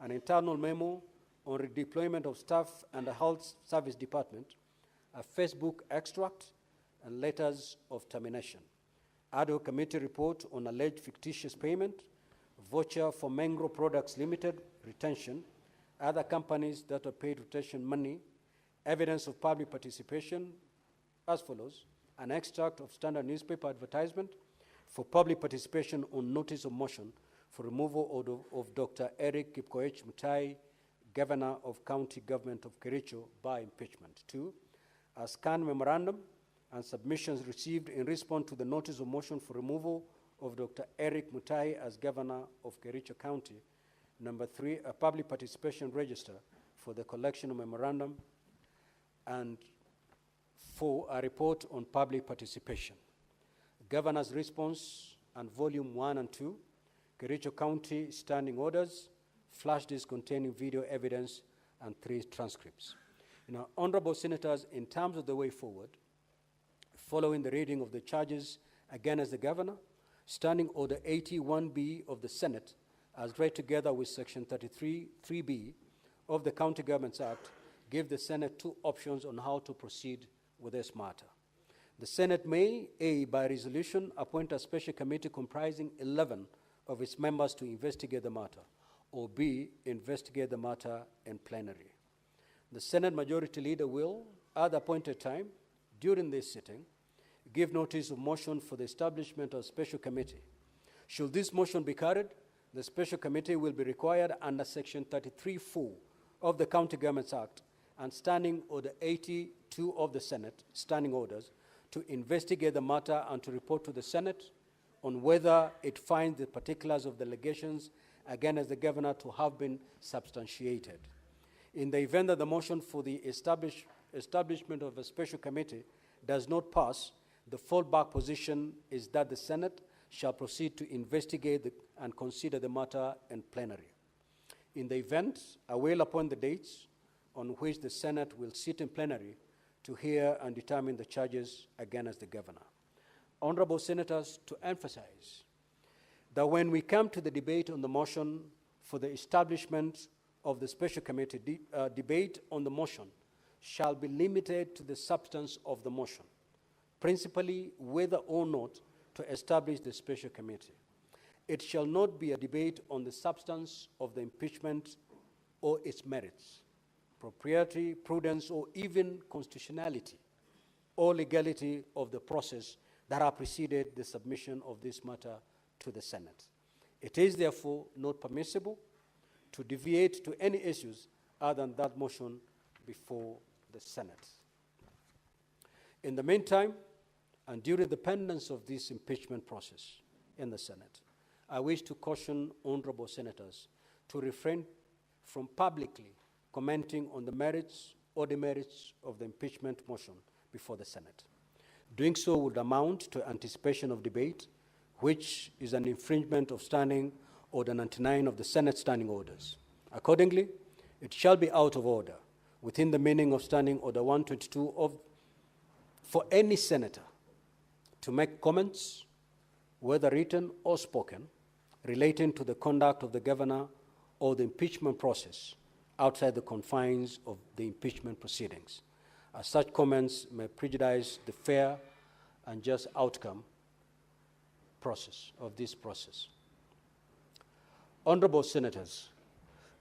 an internal memo on redeployment of staff and the Health Service Department, a Facebook extract, and letters of termination. Ad Hoc Committee report on alleged fictitious payment, voucher for Mengro Products Limited, retention, other companies that are paid retention money, evidence of public participation as follows: an extract of standard newspaper advertisement for public participation on notice of motion for removal of Dr. Eric Kipkoech Mutai, Governor of County Government of Kericho by impeachment. 2, a scanned memorandum and submissions received in response to the notice of motion for removal of Dr. Eric Mutai as Governor of Kericho County. Number 3, a public participation register for the collection of memorandum. And 4, a report on public participation. Governor's response and volume 1 and 2, Kericho County standing orders, flash disk containing video evidence, and 3 transcripts. Now, honorable senators, in terms of the way forward, following the reading of the charges against the governor, Standing Order 81B of the Senate, as read together with Section 33(3)B of the County Governments Act, give the Senate 2 options on how to proceed with this matter. The Senate may, A, by resolution, appoint a special committee comprising 11 of its members to investigate the matter, or B, investigate the matter in plenary. The Senate Majority Leader will, at the appointed time, during this sitting, give notice of motion for the establishment of a special committee. Should this motion be carried, the special committee will be required under Section 33(4) of the County Governments Act and Standing Order 82 of the Senate, standing orders, to investigate the matter and to report to the Senate on whether it finds the particulars of the allegations against the governor to have been substantiated. In the event that the motion for the establishment of a special committee does not pass, The fallback position is that the Senate shall proceed to investigate and consider the matter in plenary. In the event, I will appoint the dates on which the Senate will sit in plenary to hear and determine the charges against the governor. Honorable Senators, to emphasize that when we come to the debate on the motion for the establishment of the special committee, debate on the motion shall be limited to the substance of the motion, principally whether or not to establish the special committee. It shall not be a debate on the substance of the impeachment or its merits, propriety, prudence, or even constitutionality or legality of the process that have preceded the submission of this matter to the Senate. It is therefore not permissible to deviate to any issues other than that motion before the Senate. In the meantime, and during the pendency of this impeachment process in the Senate, I wish to caution honorable senators to refrain from publicly commenting on the merits or demerits of the impeachment motion before the Senate. Doing so would amount to anticipation of debate, which is an infringement of Standing Order 99 of the Senate Standing Orders. Accordingly, it shall be out of order within the meaning of Standing Order 122 for any senator to make comments, whether written or spoken, relating to the conduct of the governor or the impeachment process outside the confines of the impeachment proceedings, as such comments may prejudice the fair and just outcome of this process. Honorable Senators,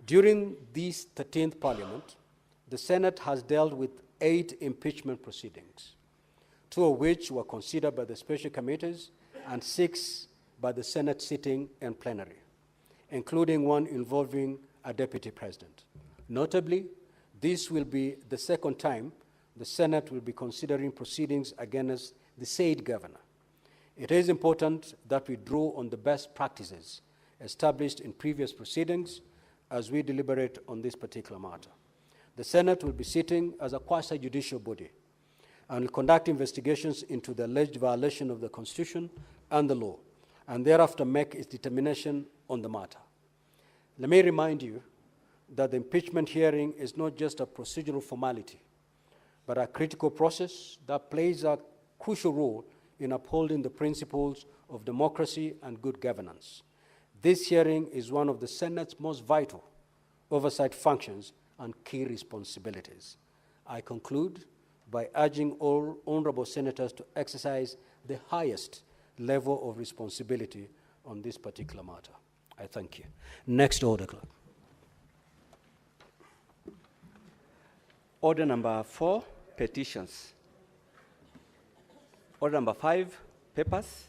during this 13th Parliament, the Senate has dealt with 8 impeachment proceedings, 2 of which were considered by the special committees and 6 by the Senate sitting in plenary, including one involving a deputy president. Notably, this will be the second time the Senate will be considering proceedings against the said governor. It is important that we draw on the best practices established in previous proceedings as we deliberate on this particular matter. The Senate will be sitting as a quasi-judicial body and will conduct investigations into the alleged violation of the Constitution and the law, and thereafter make its determination on the matter. Let me remind you that the impeachment hearing is not just a procedural formality, but a critical process that plays a crucial role in upholding the principles of democracy and good governance. This hearing is one of the Senate's most vital oversight functions and key responsibilities. I conclude by urging all honorable senators to exercise the highest level of responsibility on this particular matter. I thank you. Next order, clerk. Order number 4, petitions. Order number 5, papers.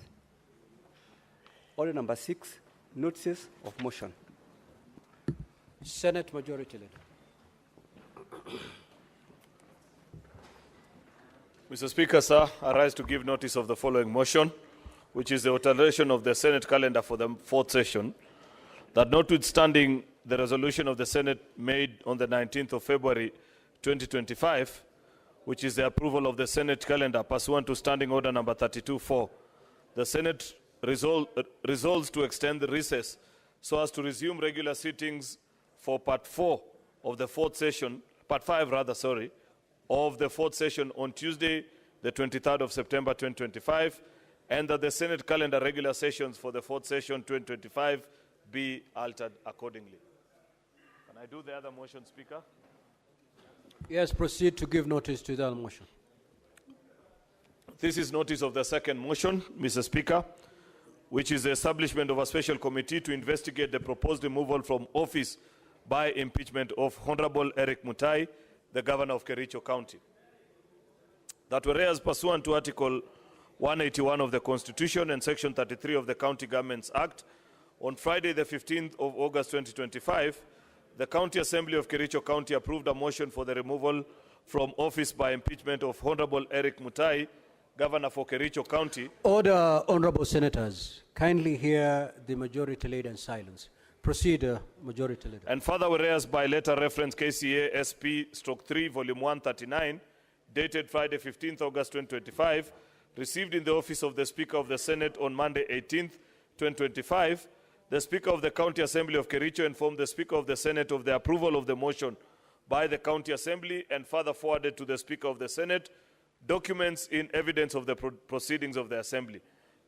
Order number 6, notices of motion. Senate Majority Leader. Mr. Speaker, sir, I rise to give notice of the following motion, which is the alteration of the Senate calendar for the 4th session, that notwithstanding the resolution of the Senate made on the 19th of February 2025, which is the approval of the Senate calendar pursuant to Standing Order number 32-4, the Senate resolves to extend the recess so as to resume regular sittings for Part 4 of the 4th session, Part 5 rather, sorry, of the 4th session on Tuesday, the 23rd of September 2025, and that the Senate calendar regular sessions for the 4th session 2025 be altered accordingly. Can I do the other motion, Speaker? Yes, proceed to give notice to that motion. This is notice of the second motion, Mr. Speaker, which is the establishment of a special committee to investigate the proposed removal from office by impeachment of Honorable Eric Mutai, the Governor of Kericho County. That whereas pursuant to Article 181 of the Constitution and Section 33 of the County Governments Act, on Friday the 15th of August 2025, the County Assembly of Kericho County approved a motion for the removal from office by impeachment of Honorable Eric Mutai, Governor for Kericho County. Order, honorable senators. Kindly hear the Majority Leader in silence. Proceed, Majority Leader. And further, whereas by letter reference KCA SP/3 volume 139, dated Friday 15th August 2025, received in the office of the Speaker of the Senate on Monday 18th, 2025, the Speaker of the County Assembly of Kericho informed the Speaker of the Senate of the approval of the motion by the County Assembly and further forwarded to the Speaker of the Senate documents in evidence of the proceedings of the Assembly.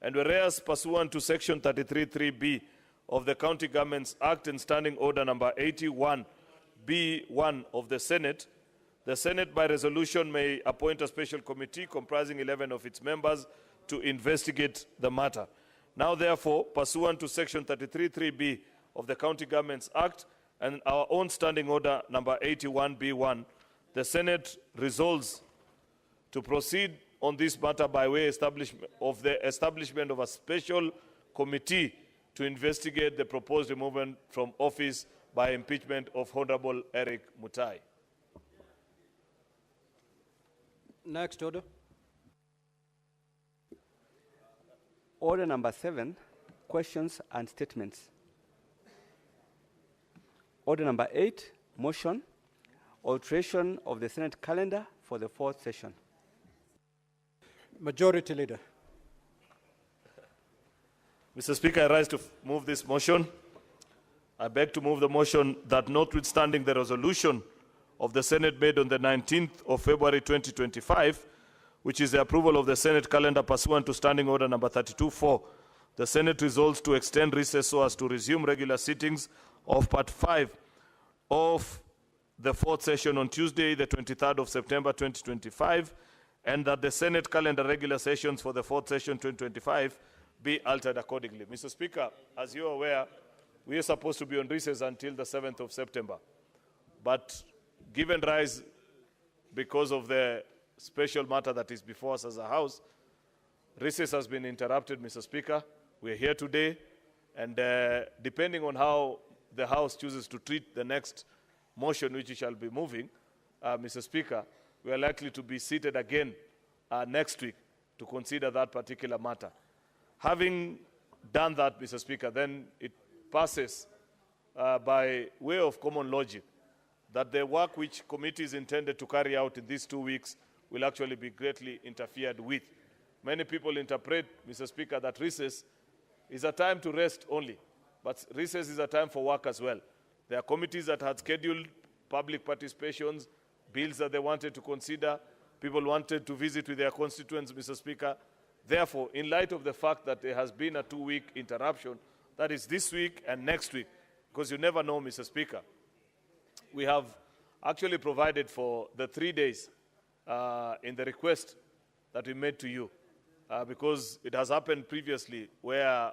And whereas pursuant to Section 33(3)(b) of the County Governments Act and Standing Order number 81(b)(1) of the Senate by resolution may appoint a special committee comprising 11 of its members to investigate the matter. Now, therefore, pursuant to Section 33(3)(b) of the County Governments Act and our own Standing Order number 81(b)(1), the Senate resolves to proceed on this matter by way of the establishment of a special committee to investigate the proposed removal from office by impeachment of Honorable Eric Mutai. Next order. Order number 7, questions and statements. Order number 8, motion, alteration of the Senate calendar for the 4th session. Majority Leader. Mr. Speaker, I rise to move this motion. I beg to move the motion that notwithstanding the resolution of the Senate made on the 19th of February 2025, which is the approval of the Senate calendar pursuant to Standing Order number 32(4), the Senate resolves to extend recess so as to resume regular sittings of Part 5 of the 4th session on Tuesday, the 23rd of September 2025, and that the Senate calendar regular sessions for the 4th session 2025 be altered accordingly. Mr. Speaker, as you are aware, we are supposed to be on recess until the 7th of September. But given rise, because of the special matter that is before us as a House, recess has been interrupted, Mr. Speaker. We are here today, and depending on how the House chooses to treat the next motion which we shall be moving, Mr. Speaker, we are likely to be seated again next week to consider that particular matter. Having done that, Mr. Speaker, then it passes by way of common logic that the work which committee is intended to carry out in these 2 weeks will actually be greatly interfered with. Many people interpret, Mr. Speaker, that recess is a time to rest only, but recess is a time for work as well. There are committees that had scheduled public participations, bills that they wanted to consider, people wanted to visit with their constituents, Mr. Speaker. Therefore, in light of the fact that there has been a 2-week interruption, that is this week and next week, because you never know, Mr. Speaker, we have actually provided for the 3 days in the request that we made to you, because it has happened previously where,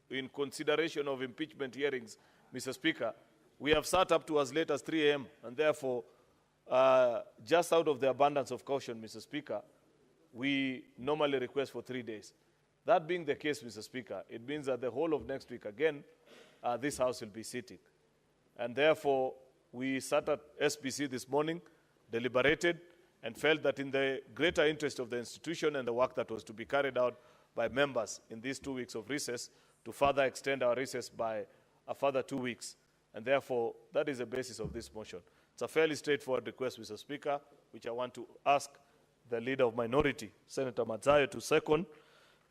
in consideration of impeachment hearings, Mr. Speaker, we have sat up to as late as 3 a.m., and therefore, just out of the abundance of caution, Mr. Speaker, we normally request for 3 days. That being the case, Mr. Speaker, it means that the whole of next week again, this House will be sitting. And therefore, we sat at SBC this morning, deliberated, and felt that in the greater interest of the institution and the work that was to be carried out by members in these 2 weeks of recess, to further extend our recess by a further 2 weeks. And therefore, that is the basis of this motion. It's a fairly straightforward request, Mr. Speaker, which I want to ask the Leader of Minority, Senator Madzayo, to second,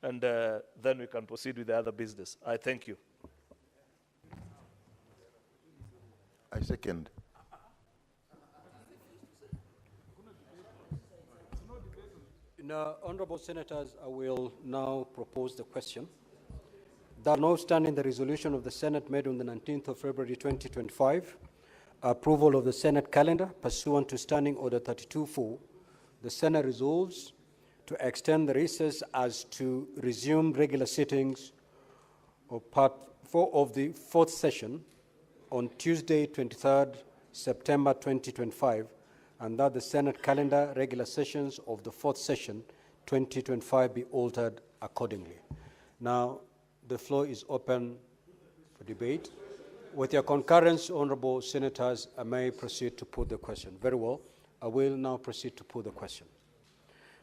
and then we can proceed with the other business. I thank you. I second. Now, honorable senators, I will now propose the question that notwithstanding the resolution of the Senate made on the 19th of February 2025, approval of the Senate calendar pursuant to Standing Order 32(4), the Senate resolves to extend the recess as to resume regular sittings of Part 4 of the 4th session on Tuesday, 23rd September 2025, and that the Senate calendar regular sessions of the 4th session 2025 be altered accordingly. Now, the floor is open for debate. With your concurrence, honorable senators, I may proceed to put the question. Very well. I will now proceed to put the question.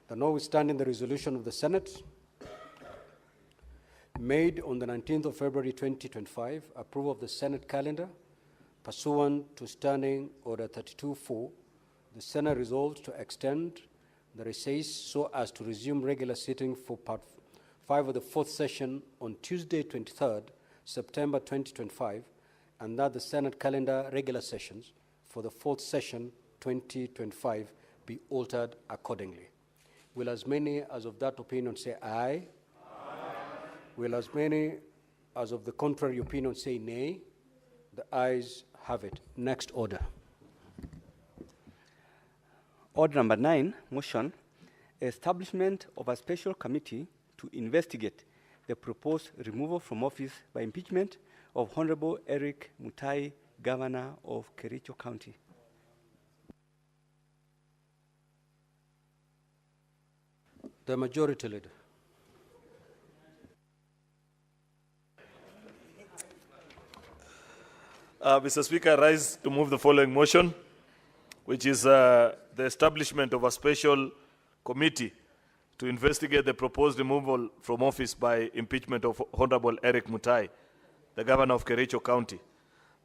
That notwithstanding the resolution of the Senate made on the 19th of February 2025, approval of the Senate calendar pursuant to Standing Order 32(4), the Senate resolves to extend the recess so as to resume regular sitting for part 5 of the 4th session on Tuesday, 23rd September 2025, and that the Senate calendar regular sessions for the 4th session 2025 be altered accordingly. Will as many as of that opinion say aye? Aye. Will as many as of the contrary opinion say nay? The ayes have it. Next order. Order number 9, motion, establishment of a special committee to investigate the proposed removal from office by impeachment of Honorable Eric Mutai, Governor of Kericho County. The majority leader. Mr. Speaker, I rise to move the following motion, which is the establishment of a special committee to investigate the proposed removal from office by impeachment of Honorable Eric Mutai, the Governor of Kericho County,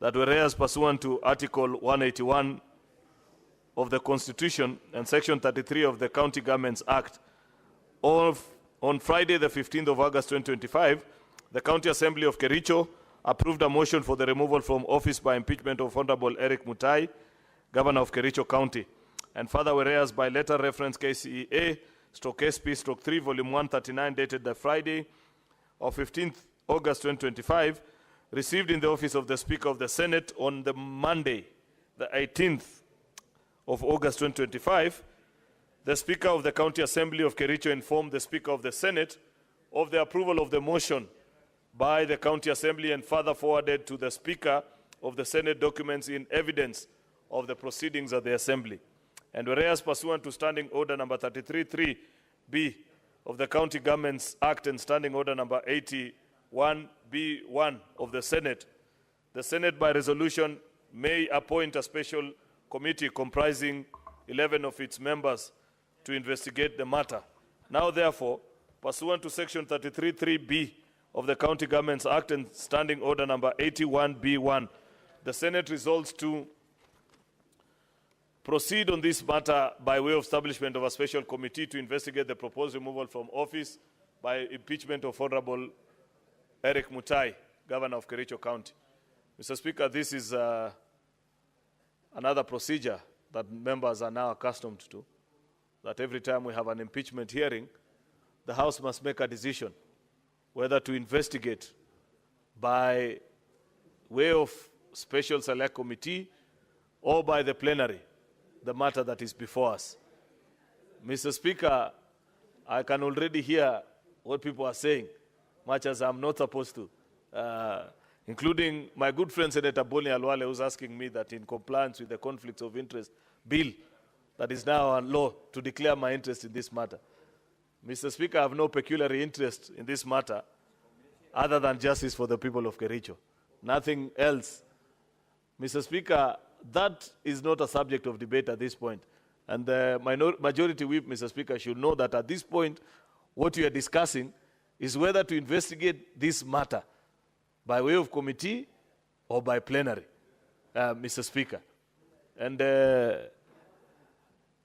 that whereas pursuant to Article 181 of the Constitution and Section 33 of the County Governments Act, on Friday, the 15th of August 2025, the County Assembly of Kericho approved a motion for the removal from office by impeachment of Honorable Eric Mutai, Governor of Kericho County. And further, whereas by letter reference KCEA/SP/3 volume 139 dated the Friday of 15th August 2025, received in the office of the Speaker of the Senate on the Monday, the 18th of August 2025, the Speaker of the County Assembly of Kericho informed the Speaker of the Senate of the approval of the motion by the County Assembly and further forwarded to the Speaker of the Senate documents in evidence of the proceedings of the Assembly. And whereas pursuant to Standing Order number 33(3)B of the County Governments Act and Standing Order number 81(b)(1) of the Senate by resolution may appoint a special committee comprising 11 of its members to investigate the matter. Now, therefore, pursuant to Section 33(3)B of the County Governments Act and Standing Order number 81(b)(1, the Senate resolves to proceed on this matter by way of establishment of a special committee to investigate the proposed removal from office by impeachment of Honorable Eric Mutai, Governor of Kericho County. Mr. Speaker, this is another procedure that members are now accustomed to, that every time we have an impeachment hearing, the House must make a decision whether to investigate by way of special select committee or by the plenary the matter that is before us. Mr. Speaker, I can already hear what people are saying, much as I'm not supposed to, including my good friend Senator Boni Alwale, who's asking me that in compliance with the conflicts of interest bill that is now a law to declare my interest in this matter. Mr. Speaker, I have no peculiar interest in this matter other than justice for the people of Kericho. Nothing else. Mr. Speaker, that is not a subject of debate at this point. And the majority whip, Mr. Speaker, should know that at this point, what we are discussing is whether to investigate this matter by way of committee or by plenary, Mr. Speaker. And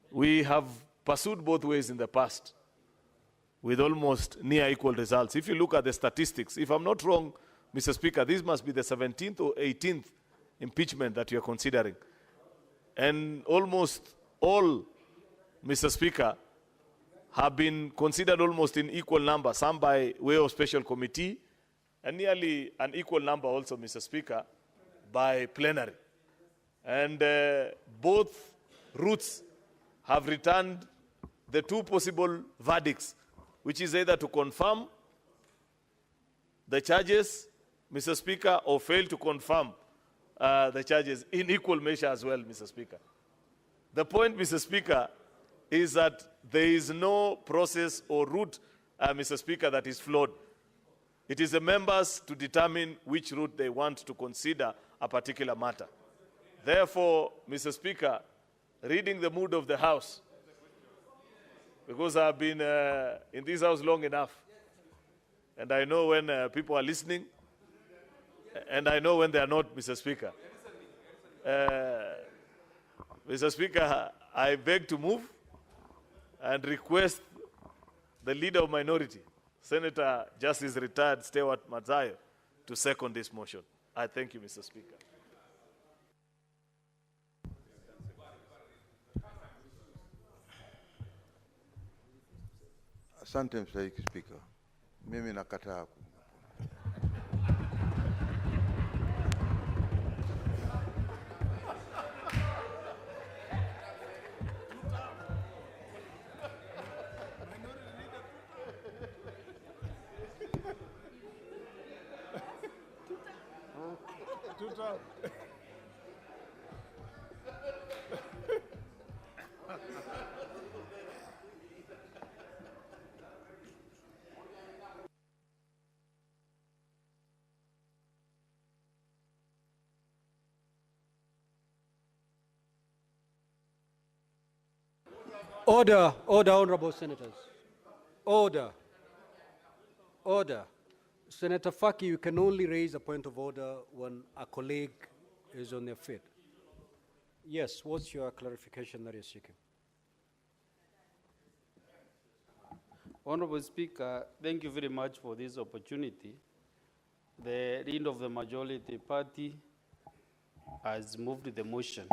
we have pursued both ways in the past with almost near equal results. If you look at the statistics, if I'm not wrong, Mr. Speaker, this must be the 17th or 18th impeachment that you are considering. And almost all, Mr. Speaker, have been considered almost in equal number, some by way of special committee, and nearly an equal number also, Mr. Speaker, by plenary. And both routes have returned the two possible verdicts, which is either to confirm the charges, Mr. Speaker, or fail to confirm the charges in equal measure as well, Mr. Speaker. The point, Mr. Speaker, is that there is no process or route, Mr. Speaker, that is flawed. It is the members to determine which route they want to consider a particular matter. Therefore, Mr. Speaker, reading the mood of the House, because I've been in this House long enough, and I know when people are listening, and I know when they are not, Mr. Speaker. Mr. Speaker, I beg to move and request the leader of minority, Senator Justice Retired Stewart Mazayo, to second this motion. I thank you, Mr. Speaker. Asante Mstahiki Spika. Mimi nakataa. Order, order, honorable senators. Order. Order. Senator Faki, you can only raise a point of order when a colleague is on their feet. Yes, what's your clarification that you're seeking? Honorable Speaker, thank you very much for this opportunity. The leader of the majority party has moved the motion,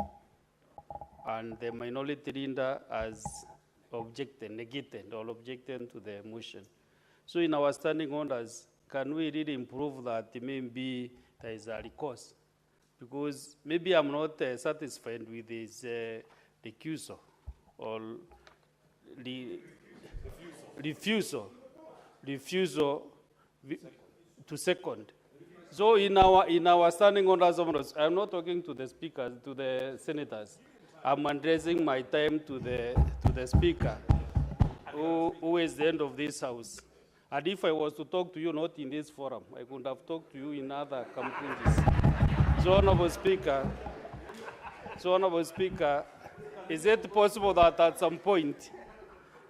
and the minority leader has objected, negated, or objected to the motion. So in our standing orders, can we really improve that maybe there is a recourse? Because maybe I'm not satisfied with his recusal or refusal to second. So in our standing orders, I'm not talking to the speakers, to the senators. I'm addressing my time to the speaker, who is the end of this house. And if I was to talk to you not in this forum, I could have talked to you in other communities. So Honorable Speaker, is it possible that at some point,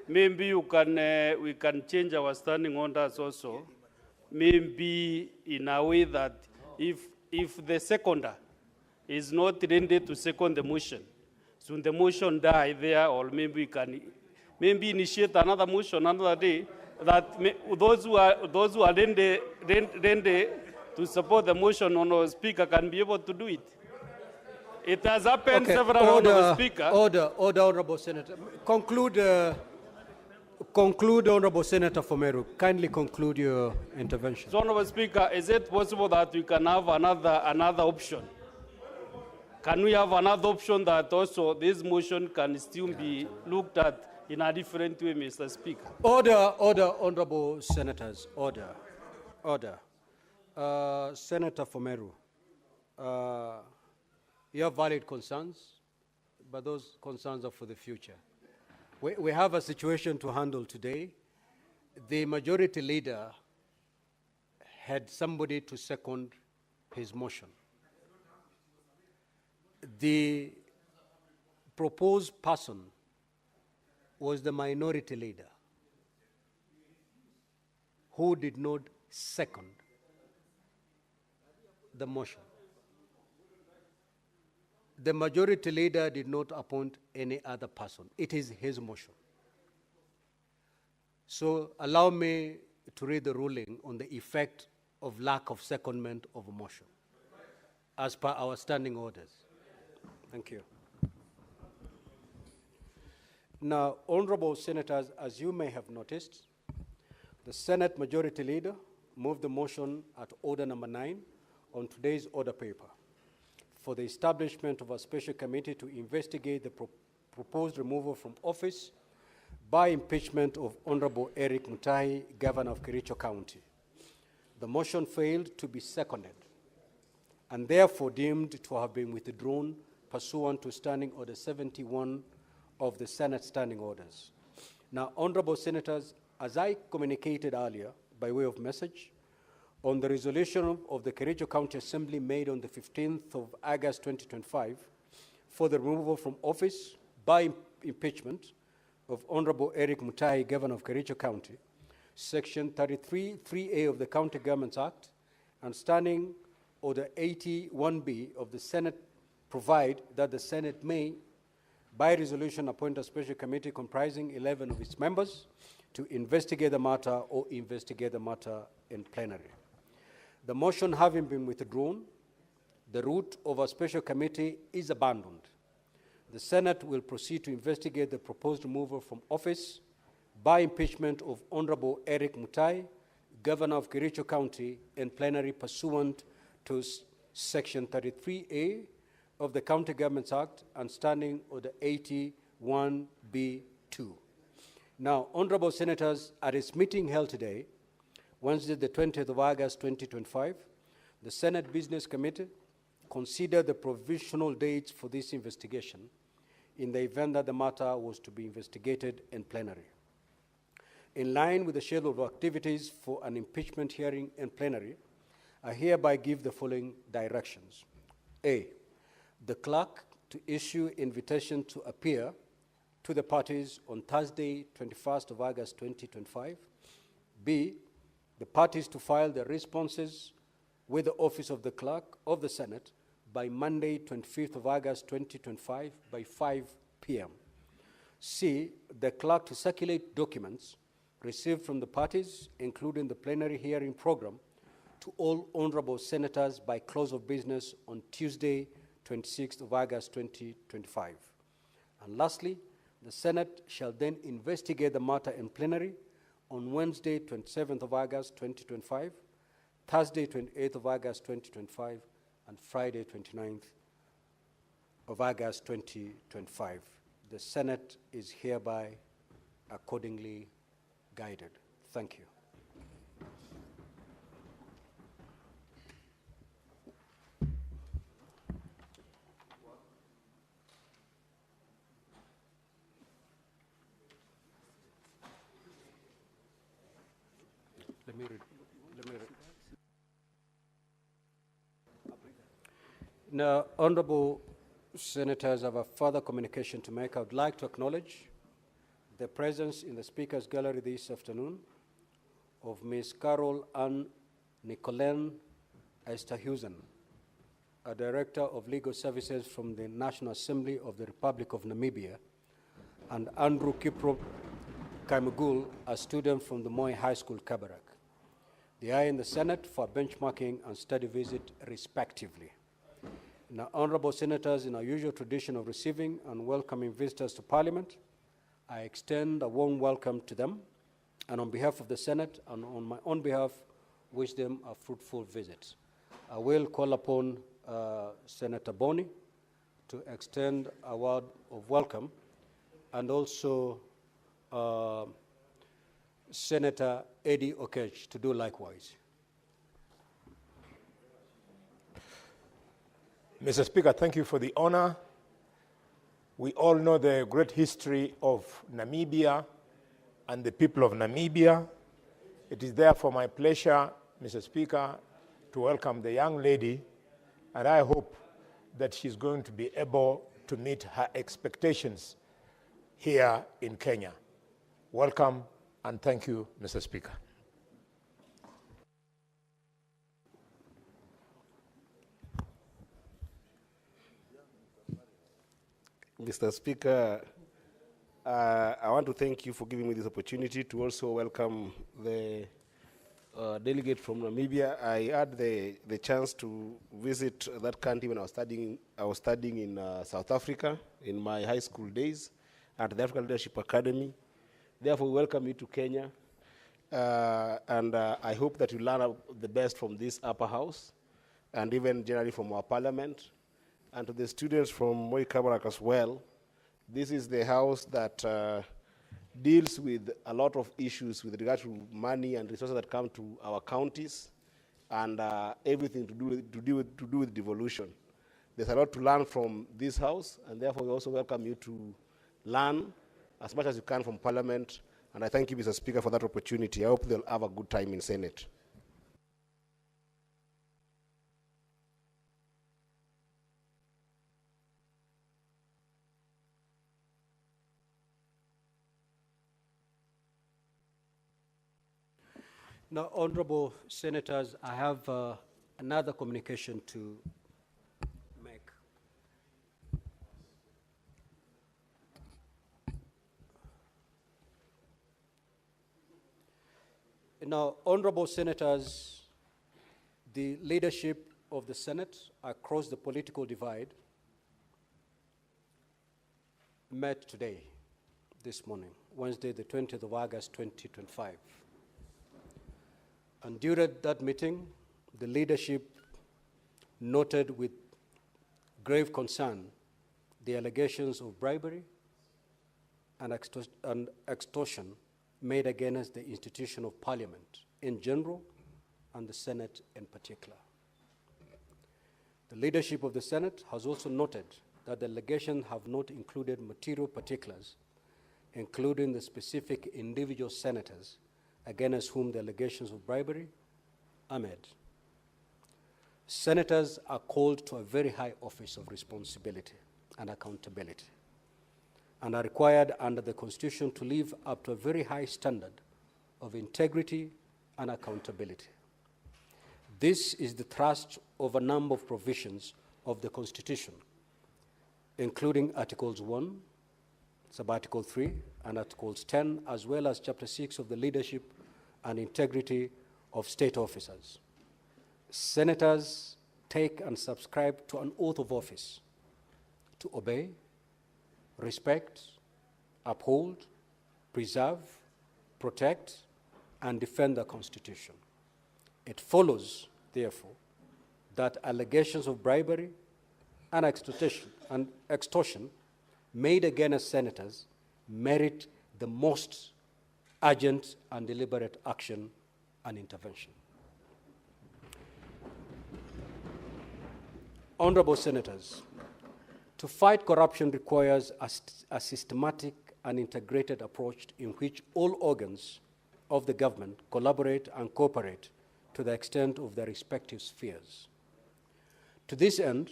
maybe we can change our standing orders also, maybe in a way that if the seconder is not ready to second the motion, so the motion die there, or maybe we can initiate another motion another day, that those who are ready to support the motion, Honorable Speaker, can be able to do it. It has happened several times, Honorable Speaker. Order, Honorable Senator. Conclude, Honorable Senator Fomeru. Kindly conclude your intervention. So, Honorable Speaker, is it possible that we can have another option? Can we have another option that also this motion can still be looked at in a different way, Mr. Speaker? Order, Honorable Senators. Order. Senator Fomeru, you have valid concerns, but those concerns are for the future. We have a situation to handle today. The majority leader had somebody to second his motion. The proposed person was the minority leader who did not second the motion. The majority leader did not appoint any other person. It is his motion. So allow me to read the ruling on the effect of lack of secondment of a motion as per our standing orders. Thank you. Now, honorable senators, as you may have noticed, the Senate Majority Leader moved the motion at order number 9 on today's order paper for the establishment of a special committee to investigate the proposed removal from office by impeachment of Honorable Eric Mutahi, Governor of Kericho County. The motion failed to be seconded and therefore deemed to have been withdrawn pursuant to Standing Order 71 of the Senate Standing Orders. Now, honorable senators, as I communicated earlier by way of message, on the resolution of the Kericho County Assembly made on the 15th of August 2025 for the removal from office by impeachment of Honorable Eric Mutahi, Governor of Kericho County, Section 33(3)A of the County Governments Act and Standing Order 81B of the Senate provide that the Senate may, by resolution, appoint a special committee comprising 11 of its members to investigate the matter or investigate the matter in plenary. The motion having been withdrawn, the route of a special committee is abandoned. The Senate will proceed to investigate the proposed removal from office by impeachment of Honorable Eric Mutai, Governor of Kericho County, in plenary pursuant to Section 33A of the County Governments Act and Standing Order 81B2. Now, Honorable Senators, at its meeting held today, Wednesday, the 20th of August, 2025, the Senate Business Committee considered the provisional dates for this investigation in the event that the matter was to be investigated in plenary. In line with the schedule of activities for an impeachment hearing in plenary, I hereby give the following directions. A, the clerk to issue invitation to appear to the parties on Thursday, 21st of August, 2025. B, the parties to file their responses with the office of the clerk of the Senate by Monday, 25th of August, 2025 by 5 p.m. C, the clerk to circulate documents received from the parties, including the plenary hearing program, to all honorable senators by close of business on Tuesday, 26th of August, 2025. And lastly, the Senate shall then investigate the matter in plenary on Wednesday, 27th of August, 2025, Thursday, 28th of August, 2025, and Friday, 29th of August, 2025. The Senate is hereby accordingly guided. Thank you. Let me read. Now, honorable senators, I have a further communication to make. I would like to acknowledge the presence in the Speaker's Gallery this afternoon of Ms. Carol Ann Nicolen Esterhuizen, a Director of Legal Services from the National Assembly of the Republic of Namibia, and Andrew Kiprop Kaimugul, a student from the Moi High School, Kabarak. They are in the Senate for benchmarking and study visit, respectively. Now, honorable senators, in our usual tradition of receiving and welcoming visitors to Parliament, I extend a warm welcome to them, and on behalf of the Senate and on my own behalf, wish them a fruitful visit. I will call upon Senator Boni to extend a word of welcome, and also Senator Eddie Okech to do likewise. Mr. Speaker, thank you for the honor. We all know the great history of Namibia and the people of Namibia. It is therefore my pleasure, Mr. Speaker, to welcome the young lady, and I hope that she's going to be able to meet her expectations here in Kenya. Welcome, and thank you, Mr. Speaker. Mr. Speaker, I want to thank you for giving me this opportunity to also welcome the delegate from Namibia. I had the chance to visit that country when I was studying in South Africa in my high school days at the African Leadership Academy. Therefore, we welcome you to Kenya, and I hope that you learn the best from this upper house, and even generally from our parliament. And to the students from Moi Kabarak as well, this is the house that deals with a lot of issues with regard to money and resources that come to our counties, and everything to do with devolution. There's a lot to learn from this house, and therefore we also welcome you to learn as much as you can from Parliament. And I thank you, Mr. Speaker, for that opportunity. I hope they'll have a good time in Senate. Now, honorable senators, I have another communication to make. Now, honorable senators, the leadership of the Senate across the political divide met today, this morning, Wednesday, the 20th of August, 2025. And during that meeting, the leadership noted with grave concern the allegations of bribery and extortion made against the institution of Parliament in general and the Senate in particular. The leadership of the Senate has also noted that the allegations have not included material particulars, including the specific individual senators against whom the allegations of bribery are made. Senators are called to a very high office of responsibility and accountability, and are required under the Constitution to live up to a very high standard of integrity and accountability. This is the thrust of a number of provisions of the Constitution, including Articles 1, Sub-Article 3, and Articles 10, as well as Chapter 6 of the Leadership and Integrity of State Officers. Senators take and subscribe to an oath of office to obey, respect, uphold, preserve, protect, and defend the Constitution. It follows, therefore, that allegations of bribery and extortion made against senators merit the most urgent and deliberate action and intervention. Honorable senators, to fight corruption requires a systematic and integrated approach in which all organs of the government collaborate and cooperate to the extent of their respective spheres. To this end,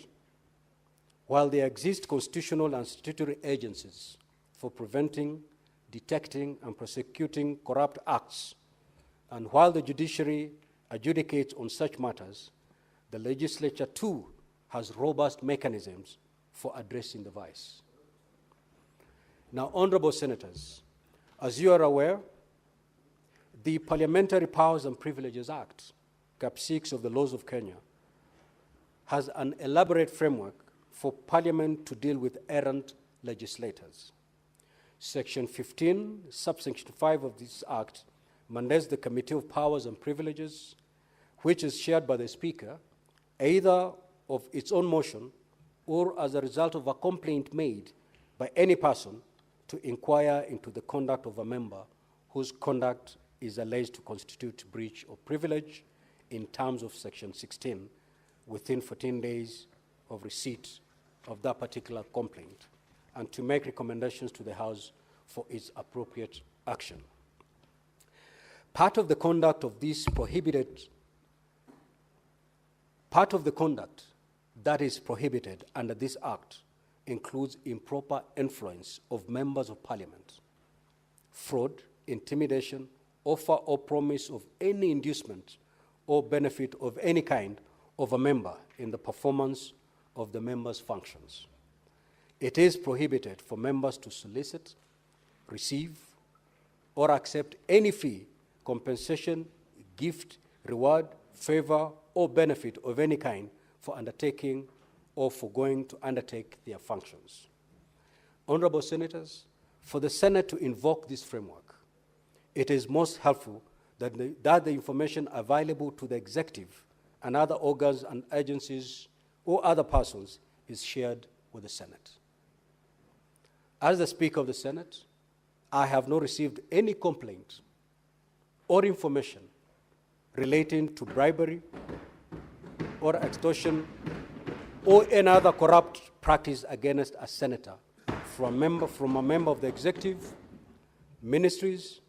while there exist constitutional and statutory agencies for preventing, detecting, and prosecuting corrupt acts, and while the judiciary adjudicates on such matters, the legislature too has robust mechanisms for addressing the vice. Now, honorable senators, as you are aware, the Parliamentary Powers and Privileges Act, Cap 6 of the laws of Kenya, has an elaborate framework for Parliament to deal with errant legislators. Section 15, subsection 5 of this Act mandates the Committee of Powers and Privileges, which is chaired by the Speaker, either of its own motion or as a result of a complaint made by any person, to inquire into the conduct of a member whose conduct is alleged to constitute breach of privilege in terms of Section 16 within 14 days of receipt of that particular complaint, and to make recommendations to the House for its appropriate action. Part of the conduct that is prohibited under this Act includes improper influence of members of Parliament, fraud, intimidation, offer or promise of any inducement or benefit of any kind of a member in the performance of the member's functions. It is prohibited for members to solicit, receive, or accept any fee, compensation, gift, reward, favor, or benefit of any kind for undertaking or for going to undertake their functions. Honorable senators, for the Senate to invoke this framework, it is most helpful that the information available to the executive and other organs and agencies or other persons is shared with the Senate. As the Speaker of the Senate, I have not received any complaint or information relating to bribery or extortion or any other corrupt practice against a senator from a member of the executive, ministries,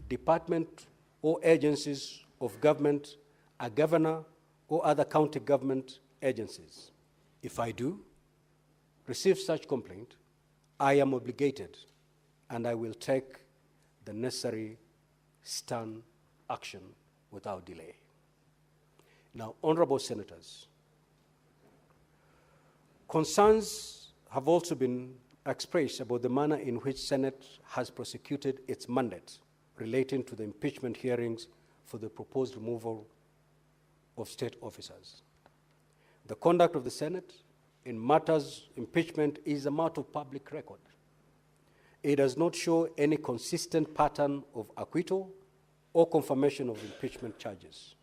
department, or agencies of government, a governor, or other county government agencies. If I do receive such complaint, I am obligated and I will take the necessary stern action without delay. Now, honorable senators, concerns have also been expressed about the manner in which Senate has prosecuted its mandate relating to the impeachment hearings for the proposed removal of state officers. The conduct of the Senate in matters impeachment is a matter of public record. It does not show any consistent pattern of acquittal or confirmation of impeachment charges.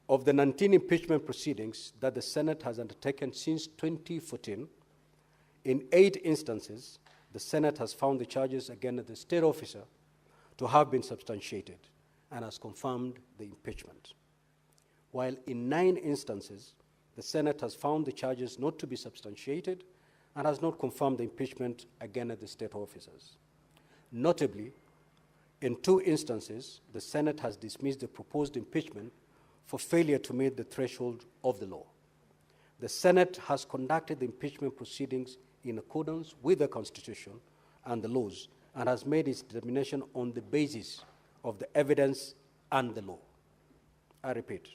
Of the 19 impeachment proceedings that the Senate has undertaken since 2014, in 8 instances, the Senate has found the charges against the state officer to have been substantiated and has confirmed the impeachment. While in 9 instances, the Senate has found the charges not to be substantiated and has not confirmed the impeachment against the state officers. Notably, in 2 instances, the Senate has dismissed the proposed impeachment for failure to meet the threshold of the law. The Senate has conducted the impeachment proceedings in accordance with the Constitution and the laws and has made its determination on the basis of the evidence and the law. I repeat,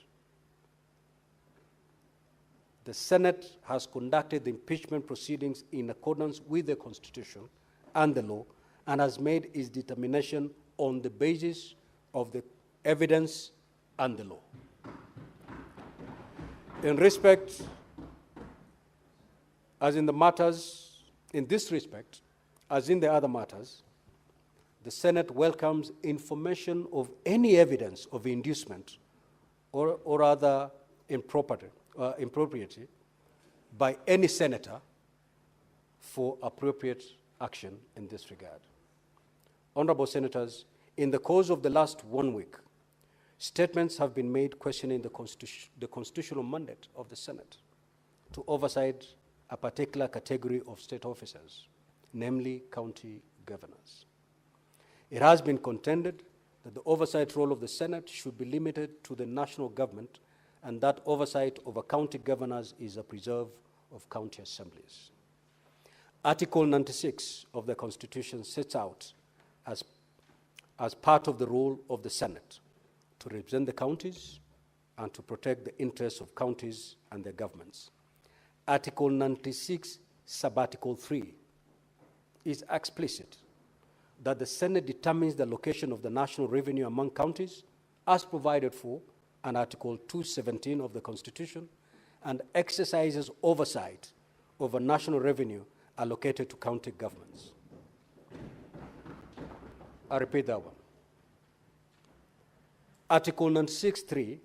the Senate has conducted the impeachment proceedings in accordance with the Constitution and the law and has made its determination on the basis of the evidence and the law. In respect, as in the matters, in this respect, as in the other matters, the Senate welcomes information of any evidence of inducement or other impropriety by any senator for appropriate action in this regard. Honorable Senators, in the course of the last 1 week, statements have been made questioning the constitutional mandate of the Senate to oversight a particular category of state officers, namely county governors. It has been contended that the oversight role of the Senate should be limited to the national government and that oversight over county governors is a preserve of county assemblies. Article 96 of the Constitution sets out as part of the role of the Senate to represent the counties and to protect the interests of counties and their governments. Article 96, Subarticle 3 is explicit that the Senate determines the allocation of the national revenue among counties as provided for in Article 217 of the Constitution and exercises oversight over national revenue allocated to county governments. I repeat that one. Article 96.3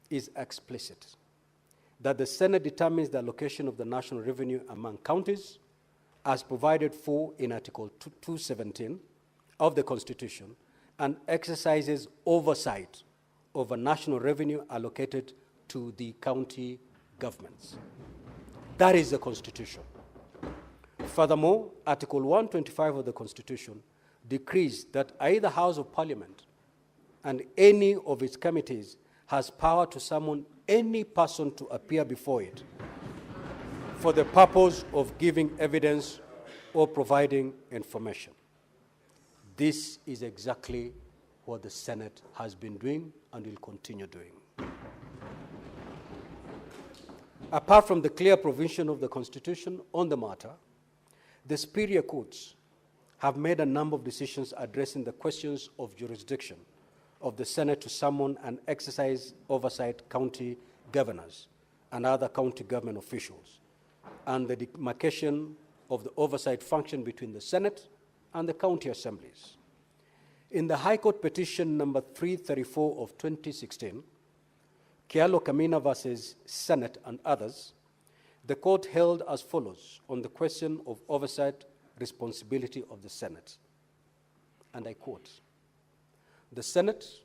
is explicit that the Senate determines the allocation of the national revenue among counties as provided for in Article 217 of the Constitution and exercises oversight over national revenue allocated to the county governments. That is the Constitution. Furthermore, Article 125 of the Constitution decrees that either House of Parliament and any of its committees has power to summon any person to appear before it for the purpose of giving evidence or providing information. This is exactly what the Senate has been doing and will continue doing. Apart from the clear provision of the Constitution on the matter, the superior courts have made a number of decisions addressing the questions of jurisdiction of the Senate to summon and exercise oversight county governors and other county government officials, and the demarcation of the oversight function between the Senate and the county assemblies. In the High Court petition number 334 of 2016, Kialo Kamina versus Senate and others, the court held as follows on the question of oversight responsibility of the Senate. And I quote, "The Senate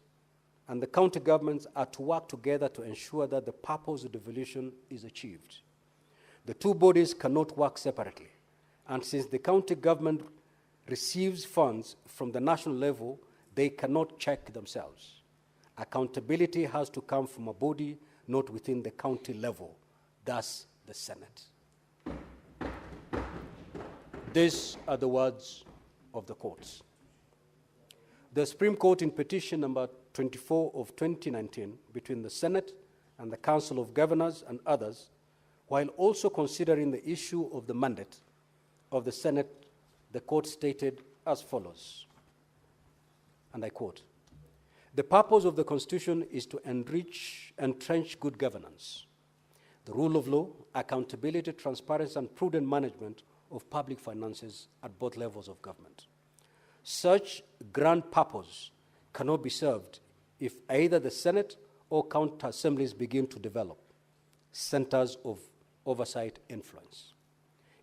and the county governments are to work together to ensure that the purpose of devolution is achieved. The two bodies cannot work separately, and since the county government receives funds from the national level, they cannot check themselves. Accountability has to come from a body not within the county level, thus the Senate." These are the words of the courts. The Supreme Court in petition number 24 of 2019 between the Senate and the Council of Governors and others, while also considering the issue of the mandate of the Senate, the court stated as follows, and I quote, The purpose of the Constitution is to entrench good governance, the rule of law, accountability, transparency, and prudent management of public finances at both levels of government. Such grand purpose cannot be served if either the Senate or county assemblies begin to develop centers of oversight influence.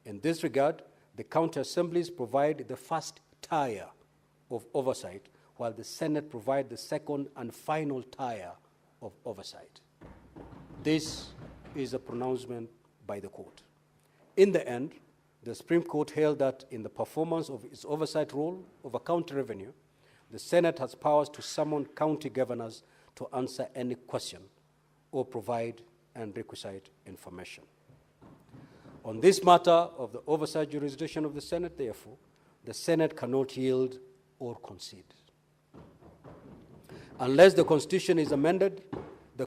In this regard, the county assemblies provide the first tier of oversight, while the Senate provides the second and final tier of oversight. This is a pronouncement by the court. In the end, the Supreme Court held that in the performance of its oversight role over county revenue, the Senate has powers to summon county governors to answer any question or provide and requisite information. On this matter of the oversight jurisdiction of the Senate, therefore, the Senate cannot yield or concede. Unless the Constitution is amended, the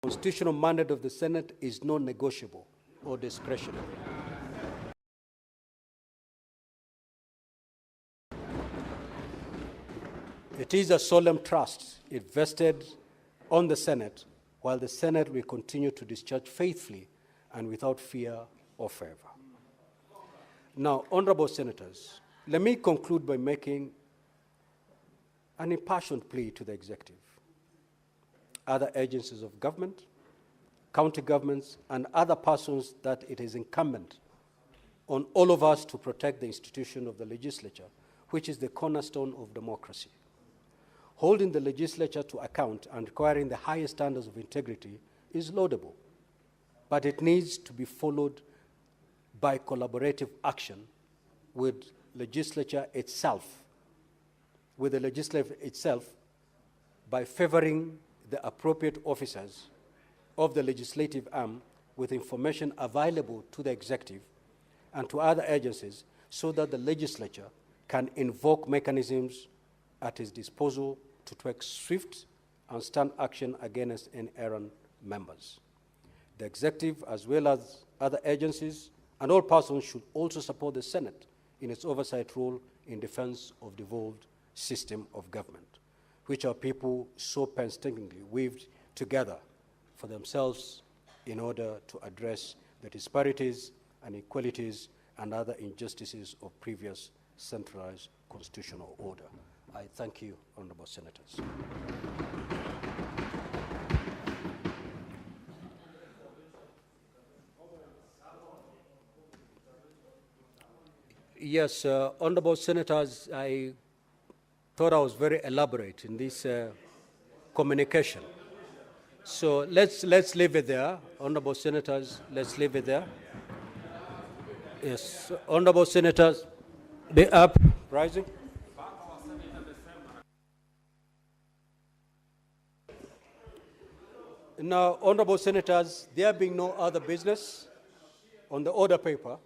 constitutional mandate of the Senate is non-negotiable or discretionary. It is a solemn trust it vested on the Senate, while the Senate will continue to discharge faithfully and without fear or favor. Now, honorable senators, let me conclude by making an impassioned plea to the executive, other agencies of government, county governments, and other persons that it is incumbent on all of us to protect the institution of the legislature, which is the cornerstone of democracy. Holding the legislature to account and requiring the highest standards of integrity is laudable, but it needs to be followed by collaborative action with the legislature itself, by favoring the appropriate officers of the legislative arm with information available to the executive and to other agencies so that the legislature can invoke mechanisms at its disposal to take swift and stern action against inerrant members. The executive, as well as other agencies and all persons, should also support the Senate in its oversight role in defense of the devolved system of government, which our people so painstakingly weaved together for themselves in order to address the disparities and inequalities and other injustices of previous centralized constitutional order. I thank you, honorable senators. Yes, honorable senators, I thought I was very elaborate in this communication. So let's leave it there, honorable senators. Let's leave it there. Yes, honorable senators, be up, rising. Now, honorable senators, there being no other business on the order paper,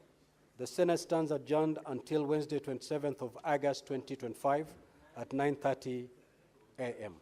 the Senate stands adjourned until Wednesday, 27th of August, 2025 at 9:30 a.m.